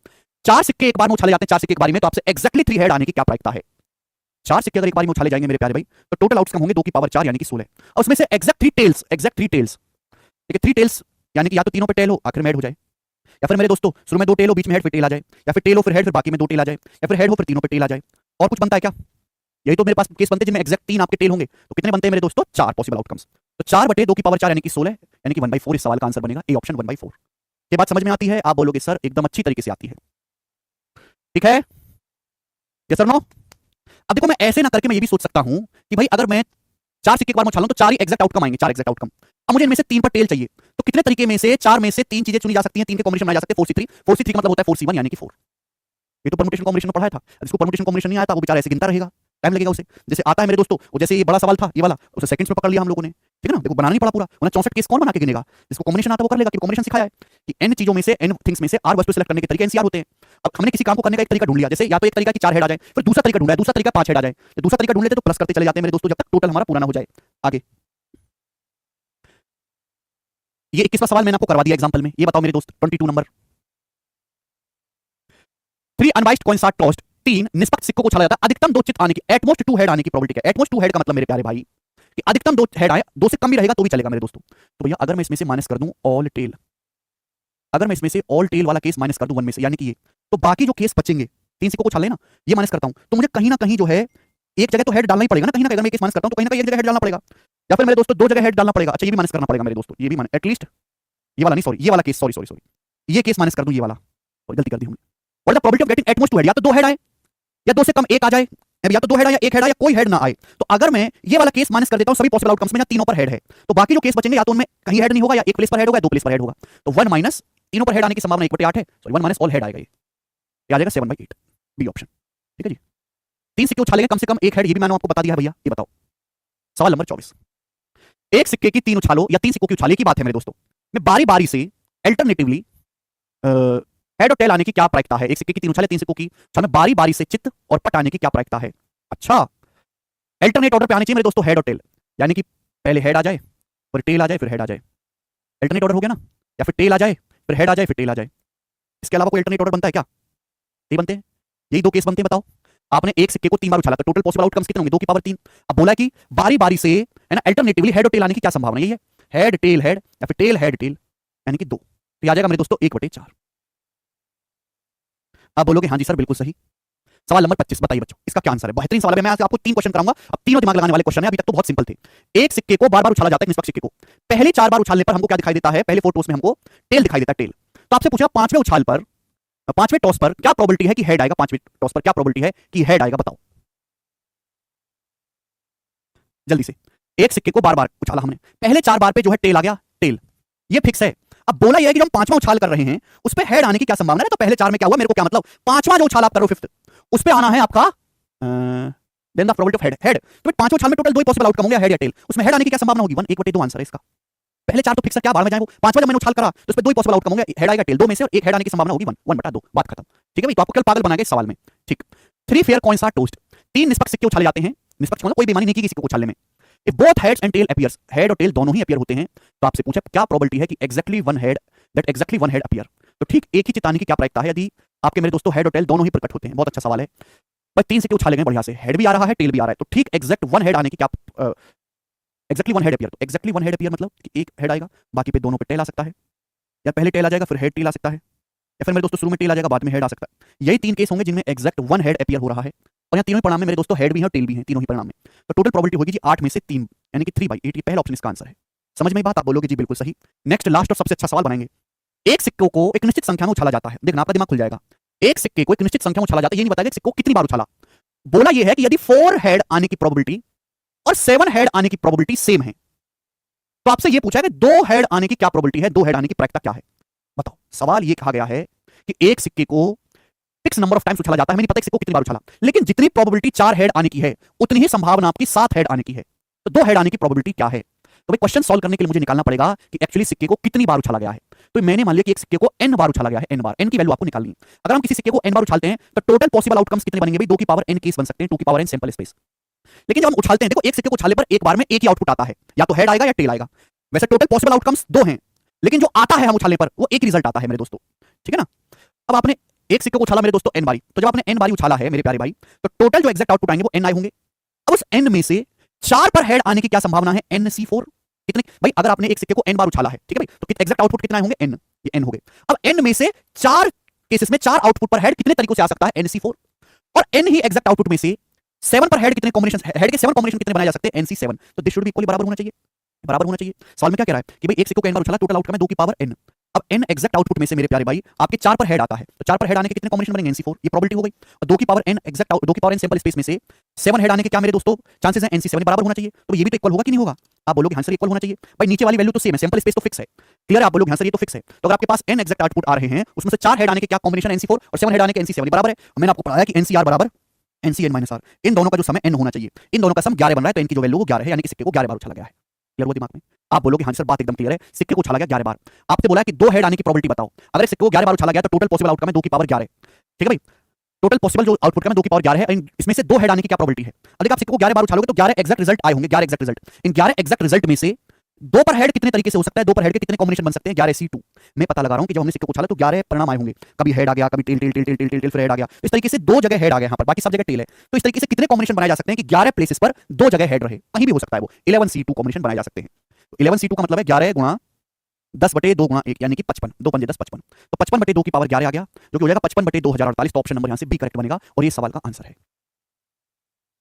4 सिक्के एक बार में उछाले जाते हैं, 4 सिक्के एक बार में, तो आपसे एक्जैक्टली 3 हेड आने की क्या प्रायिकता है? 4 सिक्के अगर एक बार में उछाले जाएंगे मेरे प्यारे भाई, तो टोटल आउटकम होंगे 2 की पावर 4 यानी कि 16, और उसमें से एग्जैक्ट 3 टेल्स, ठीक है, 3 टेल्स यानी कि या तो तीनों पे टेल हो आखिर में हेड हो जाए, या फिर मेरे दोस्तों शुरू में 2 टेल हो बीच में हेड फिर टेल आ जाए, या फिर टेल हो फिर हेड फिर बाकी में 2 टेल आ जाए, या फिर हेड हो फिर तीनों पे टेल आ जाए। और कुछ बनता है क्या? यही तो मेरे पास केस बनते हैं जिनमें एग्जैक्ट 3 आपके टेल होंगे, तो कितने बनते हैं मेरे दोस्तों? 4 पॉसिबल आउटकम्स। तो 4 बटे 2 की पावर 4 यानी कि 16 यानी कि 1/4 इस सवाल का आंसर बनेगा, ए ऑप्शन 1/4। ये बात समझ में आती है? आप बोलोगे सर एकदम अच्छी तरीके से आती है, ठीक है, यस सर नो। अब देखो मैं ऐसे ना करके मैं ये भी सोच सकता हूं कि भाई अगर मैं 4 सिक्के एक बार में उछालूं तो 4 ही एग्जैक्ट आउटकम आएंगे, 4 एग्जैक्ट आउटकम। अब मुझे इनमें से 3 पर टेल चाहिए, तो कितने तरीके में से 4 में से 3 चीजें चुनी जा सकती हैं, 3 के कॉम्बिनेशन बनाए जा सकते हैं, 4C3, 4C3 का मतलब होता है 4C1 यानी कि 4। ये तो परमुटेशन कॉम्बिनेशन में पढ़ाया था, जिसको परमुटेशन कॉम्बिनेशन नहीं आता वो बेचारा ऐसे गिनता रहेगा, टाइम लगेगा उसे। जैसे आता है मेरे दोस्तों, वो जैसे ये बड़ा सवाल था ये वाला, उसे सेकंड्स में पकड़ लिया हम लोगों ने, ठीक है ना। देखो बनाना नहीं पड़ा पूरा, वरना 64 केस कौन बना के गिनेगा? जिसको कॉम्बिनेशन आता है वो कर लेगा, कि कॉम्बिनेशन सिखाया है कि n चीजों में से, n थिंग्स में से r वस्तु सेलेक्ट करने के तरीके एनसीआर होते हैं। अब हमने किसी काम को करने का एक तरीका ढूंढ लिया, जैसे या तो एक तरीका कि 4 हेड आ जाए, फिर दूसरा तरीका ढूंढा है, दूसरा तरीका 5 हेड आ जाए, तो दूसरा तरीका ढूंढ लेते तो प्लस करते चले जाते हैं मेरे दोस्तों, जब तक टोटल हमारा पूरा ना हो जाए। आगे ये 21वां सवाल मैंने आपको करवा दिया एग्जांपल में, ये बताओ मेरे दोस्त 22 number. 3 unbiased coins are tossed, 3 निष्पक्ष सिक्कों को उछाला जाता है, अधिकतम 2 चित आने की, एटमोस्ट 2 हेड आने की प्रोबेबिलिटी है। एटमोस्ट 2 हेड का मतलब मेरे प्यारे भाई कि अधिकतम 2 हेड आए, 2 से कम भी रहेगा तो भी चलेगा मेरे दोस्तों। तो भैया अगर मैं इसमें से माइनस कर दूं ऑल टेल, अगर मैं इसमें से ऑल टेल वाला केस माइनस कर दूं 1 में से यानी कि ये, तो बाकी जो केस बचेंगे 3 सिक्कों को उछाले ना, ये माइनस करता हूं, तो मुझे कहीं ना कहीं जो है एक जगह तो हेड डालना ही पड़ेगा ना, कहीं ना कहीं अगर मैं केस माइनस करता हूं तो कहीं ना कहीं एक जगह हेड डालना पड़ेगा, या फिर मेरे दोस्तों 2 जगह हेड डालना पड़ेगा। अच्छा ये भी माइनस करना पड़ेगा मेरे दोस्तों, ये भी माइनस एटलीस्ट, ये वाला नहीं सॉरी, ये वाला केस सॉरी सॉरी सॉरी, ये केस माइनस कर दूं, ये वाला और गलती कर दी हमने। What the probability of getting at most 2 head, या तो 2 हेड आए या 2 से कम 1 आ जाए, या तो 2 हेड आए या 1 हेड आए या कोई हेड ना आए। तो अगर मैं ये वाला केस माइनस कर देता हूं सभी पॉसिबल आउटकम्स में, या तीनों पर हेड है, तो बाकी जो केस बचेंगे या तो उनमें कहीं हेड नहीं होगा, या एक प्लेस पर हेड होगा, 2 प्लेस पर हेड होगा। तो 1 माइनस तीनों पर हेड आने की संभावना 1/8 है, सॉरी 1 माइनस ऑल हेड आएगा, ये आ जाएगा 7/8, बी ऑप्शन, ठीक है जी। 3 सिक्के उछालेंगे कम से कम 1 हेड, ये भी मैंने आपको बता दिया है भैया। ये बताओ सवाल नंबर 24, एक सिक्के की 3 उछालो या 3 सिक्कों की उछाले की बात है मेरे दोस्तों, मैं बारी बारी से अल्टरनेटिवली हेड और टेल आने की क्या प्रायिकता है? एक सिक्के की 3 उछाले 3 सिक्कों की उछाल में बारी बारी से चित्त और पट आने की क्या प्रायिकता है? अच्छा अल्टरनेट ऑर्डर पे आने चाहिए मेरे दोस्तों हेड और टेल, यानी कि पहले हेड आ जाए फिर टेल आ जाए फिर हेड आ जाए, अल्टरनेट ऑर्डर हो गया ना, या फिर टेल आ जाए फिर हेड आ जाए फिर टेल आ जाए। इसके अलावा कोई अल्टरनेट ऑर्डर बनता है क्या? ये बनते हैं, यही 2 केस बनते हैं। बताओ आपने एक सिक्के को 3 बार उछाला, तो टोटल पॉसिबल आउटकम्स कितने होंगे? 2 की पावर 3। अब बोला कि बारी बारी से है ना अल्टरनेटिवली हेड और टेल आने की क्या संभावना, यही है हेड टेल हेड या फिर टेल हेड टेल, यानी कि 2, तो आ जाएगा मेरे दोस्तों 1/4। आप बोलोगे हाँ जी सर बिल्कुल सही। सवाल नंबर 25 बताइए बच्चों इसका क्या आंसर है? बेहतरीन सवाल है, मैं आपको 3 क्वेश्चन कराऊंगा, अब तीनों दिमाग लगाने वाले क्वेश्चन है, अभी तक तो बहुत सिंपल थे। एक सिक्के को बार बार उछाला जाता है, निष्पक्ष सिक्के को पहले 4 बार उछालने पर हमको क्या दिखाई देता है? पहले 4 टॉस में हमको टेल दिखाई देता है, टेल। तो आपसे पूछा 5वें उछाल पर, 5वें टॉस पर क्या प्रोबेबिलिटी है कि हेड आएगा? 5वें टॉस पर क्या प्रोबेबिलिटी है कि हेड आएगा? बताओ जल्दी से। एक सिक्के को बार बार उछाला हमने, पहले 4 बार पे जो है टेल आ गया, टेल ये फिक्स है। अब बोला यह है कि जब हम 5वां उछाल कर रहे हैं उस पे हेड आने की क्या संभावना है? तो पहले 4 में क्या हुआ, मेरे को क्या मतलब, 5वां जो उछाल आप कर रहे हो 5th, उस पे आना है आपका then the probability of head, head. तो 5वां उछाल में टोटल 2 ही पॉसिबल आउटकम होंगे, हेड या टेल, उसमें हेड आने की क्या संभावना होगी? 1/2 आंसर है इसका। पहले 4 तो फिक्स है, क्या बाहर में जाए वो, 5वां जब मैंने उछाल करा तो उसमें 2 ही पॉसिबल आउटकम होंगे, हेड आएगा टेल, 2 में से और एक हेड आने की संभावना होगी 1/2, बात खत्म, ठीक है भाई। तो आपको केवल पागल बनाएंगे इस सवाल में, ठीक। 3 फेयर कॉइन्स आर टॉस्ड, 3 निष्पक्ष सिक्के उछाले जाते हैं, निष्पक्ष मतलब कोई बेईमानी नहीं की किसी को उछालने में। If both heads and tail appears, head और टेल दोनों ही अपीयर होते हैं, तो आपसे पूछा क्या प्रोबेबिलिटी है कि एग्जैक्टली वन हेड अपीयर? तो ठीक एक ही चित आने की क्या प्रायिकता है यदि आपके मेरे दोस्तों हेड और टेल दोनों ही प्रकट होते हैं? बहुत अच्छा सवाल है भाई। 3 सिक्के उछाले गए बढ़िया से, हेड भी आ रहा है टेल भी आ रहा है, तो ठीक एग्जैक्ट वन हेड आने की क्या, एग्जैक्टली वन हेड अपीयर, तो एग्जैक्टली वन हेड अपीयर मतलब कि एक हेड आएगा बाकी पे दोनों पे टेल आ सकता है, या पहले टेल आ जाएगा फिर हेड टेल आ सकता है, या फिर मेरे दोस्तों शुरू में टेल आ जाएगा बाद में हेड आ सकता है। यही 3 केस होंगे जिनमें एग्जैक्ट वन हेड अपीयर हो रहा है, और यहाँ तीनों ही परिणाम में मेरे दोस्तों हेड भी है और टेल भी है, तीनों ही परिणाम में। तो टोटल प्रोबेबिलिटी होगी जी 8 में से 3 यानी कि 3/8, पहला ऑप्शन इसका आंसर है। समझ में बात? आप बोलोगे जी बिल्कुल सही। नेक्स्ट लास्ट और सबसे अच्छा सवाल बनाएंगे। एक सिक्कों को एक निश्चित संख्या में उछाला जाता है, देखना आपका दिमाग खुल जाएगा। एक सिक्के को एक निश्चित संख्या में उछाला जाता है, ये नहीं बताया कि सिक्को कितनी बार उछाला। बोला ये है कि यदि 4 हेड आने की प्रोबेबिलिटी और 7 हेड आने की प्रोबेबिलिटी सेम है, तो आपसे ये पूछा है कि 2 हेड आने की क्या प्रोबेबिलिटी है, 2 हेड आने की प्रायिकता क्या है? बताओ। सवाल ये कहा गया है कि एक सिक्के को फिक्स नंबर ऑफ टाइम्स उछाला जाता है, हमें नहीं पता सिक्को कितनी बार उछाला, लेकिन जितनी प्रोबेबिलिटी 4 हेड आने की है उतनी ही संभावना आपकी 7 हेड आने की है, तो 2 हेड आने की प्रोबेबिलिटी क्या है? तो भाई क्वेश्चन सॉल्व करने के लिए मुझे निकालना पड़ेगा कि एक्चुअली सिक्के को कितनी बार उछाला गया है। तो मैंने मान लिया कि एक सिक्के को n बार उछाला गया है, n बार, n की वैल्यू आपको निकालनी है। अगर हम किसी सिक्के को n बार उछालते हैं तो टोटल पॉसिबल आउटकम्स कितने बनेंगे भाई? 2 की पावर n केस बन सकते हैं, 2 की पावर n सैंपल स्पेस। लेकिन जब हम उछालते हैं, देखो एक सिक्के को उछालने पर एक बार में एक ही आउटपुट आता है, या तो हेड आएगा या टेल आएगा। वैसे टोटल पॉसिबल आउटकम्स 2 हैं, लेकिन जो आता है हम उछालने पर वो एक रिजल्ट आता है मेरे दोस्तों, ठीक है ना। अब आपने एक सिक्के को उछाला मेरे दोस्तों n बारी, तो जब आपने n बारी उछाला है मेरे प्यारे भाई, तो टोटल जो एग्जैक्ट आउटपुट आएंगे वो n आए होंगे। अब उस n में से 4 पर हेड आने की क्या संभावना है, nc4। कितने भाई, अगर आपने एक सिक्के को n बार उछाला है, ठीक है भाई, तो एग्जैक्ट आउटपुट कितना होंगे, n, ये n हो गए। अब n में से 4 केसेस में 4 आउटपुट पर हेड कितने तरीकों से आ सकता है, nc4, और n ही एग्जैक्ट आउटपुट में से 7 पर हेड कितने कॉम्बिनेशन, हेड के 7 कॉम्बिनेशन कितने बनाए जा सकते हैं, nc7, तो दिस शुड बी इक्वली बराबर होना चाहिए, बराबर होना चाहिए। सवाल में क्या कह रहा है कि भाई एक सिक्के को n बार उछाला, टोटल आउटकम है 2 की पावर n। अब n एग्जैक्ट आउटपुट में से मेरे प्यारे भाई आपके 4 पर हेड आता है, तो 4 पर हेड आने के कितने कॉम्बिनेशन बनेंगे, nc4, ये प्रोबेबिलिटी हो गई। और 2 की पावर n एग्जैक्ट 2 की पावर n सैंपल स्पेस में से 7 हेड आने के क्या मेरे दोस्तों चांसेस हैं, nc7 बराबर होना चाहिए। तो ये भी तो इक्वल होगा कि नहीं होगा, आप बोलोगे हाँ सर इक्वल होना चाहिए। भाई नीचे वाली वैल्यू तो सेम है, सैंपल स्पेस तो फिक्स है, क्लियर है, आप बोलोगे हाँ सर ये तो फिक्स है। तो अगर आपके पास n एग्जैक्ट आउटपुट आ रहे हैं, उसमें से 4 हेड आने के क्या कॉम्बिनेशन, nc4, और 7 हेड आने के nc7 बराबर है। मैंने आपको पढ़ाया कि ncr बराबर ncn-r, इन दोनों का जो सम है n होना चाहिए, इन दोनों का सम 11 बन रहा है, तो इनकी जो वैल्यू वो 11 है, यानी कि सिक्के को 11 बार उछाला गया है। क्लियर हुआ दिमाग में, आप बोलोगे हाँ सर बात एकदम क्लियर है, सिक्के को उछाला गया 11 बार। आपसे बोला है कि 2 हेड आने की प्रोबेबिलिटी बताओ, अगर एक सिक्के को 11 बार उछाला गया तो टोटल पॉसिबल आउटकम है 2 की पावर 11, ठीक है भाई, टोटल पॉसिबल जो आउटपुट है 2 की पावर 11 है, इसमें से 2 हेड आने की क्या प्रोबेबिलिटी है। अगर आप सिक्के को 11 बार उछालोगे तो 11 एग्जैक्ट रिजल्ट आए होंगे, 11 एग्जैक्ट रिजल्ट। इन 11 एग्जैक्ट रिजल्ट में से 2 पर हेड कितने तरीके से हो सकता है, 2 पर हेड के कितने कॉम्बिनेशन बन सकते हैं, 11c2। मैं पता लगा रहा हूं कि जब हमने सिक्के को उछाला तो 11 परिणाम आए होंगे, कभी हेड आ गया, कभी tail tail tail tail tail tail फिर हेड आ गया, इस तरीके से 2 जगह हेड आ गया, यहां पर बाकी सब जगह टेल है। तो इस तरीके से कितने कॉम्बिनेशन बनाए जा सकते हैं कि 11 प्लेसेस पर 2 जगह हेड रहे, कहीं भी हो सकता है वो, 11c2 कॉम्बिनेशन बनाए जा सकते हैं। 11c2 का मतलब है 11 गुणा 10/2 गुणा 1, यानी कि 55, 2 पंजे 10, 55, तो 55/2 की पावर 11 आ गया, जो कि हो जाएगा 55/2048। तो ऑप्शन नंबर यहां से बी करेक्ट बनेगा और ये सवाल का आंसर है,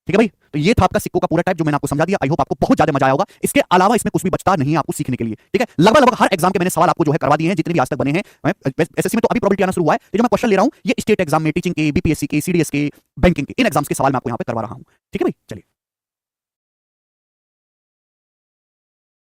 ठीक है भाई। तो ये था आपका सिक्कों का पूरा टाइप जो मैंने आपको समझा दिया। आई होप आपको बहुत ज्यादा मजा आया होगा, इसके अलावा इसमें कुछ भी बचता नहीं है आपको सीखने के लिए, ठीक है। लगभग हर एग्जाम के मैंने सवाल आपको जो है करवा दिए हैं, जितने भी आज तक बने हैं। एसएससी में तो अभी प्रोबेबिलिटी आना शुरू हुआ है, ये जो मैं क्वेश्चन ले रहा हूं ये स्टेट एग्जाम में, टीचिंग के, बीपीएससी के, सीडीएस के, बैंकिंग के, इन एग्जाम्स के सवाल मैं आपको यहां पे करवा रहा हूं, ठीक है भाई। चलिए।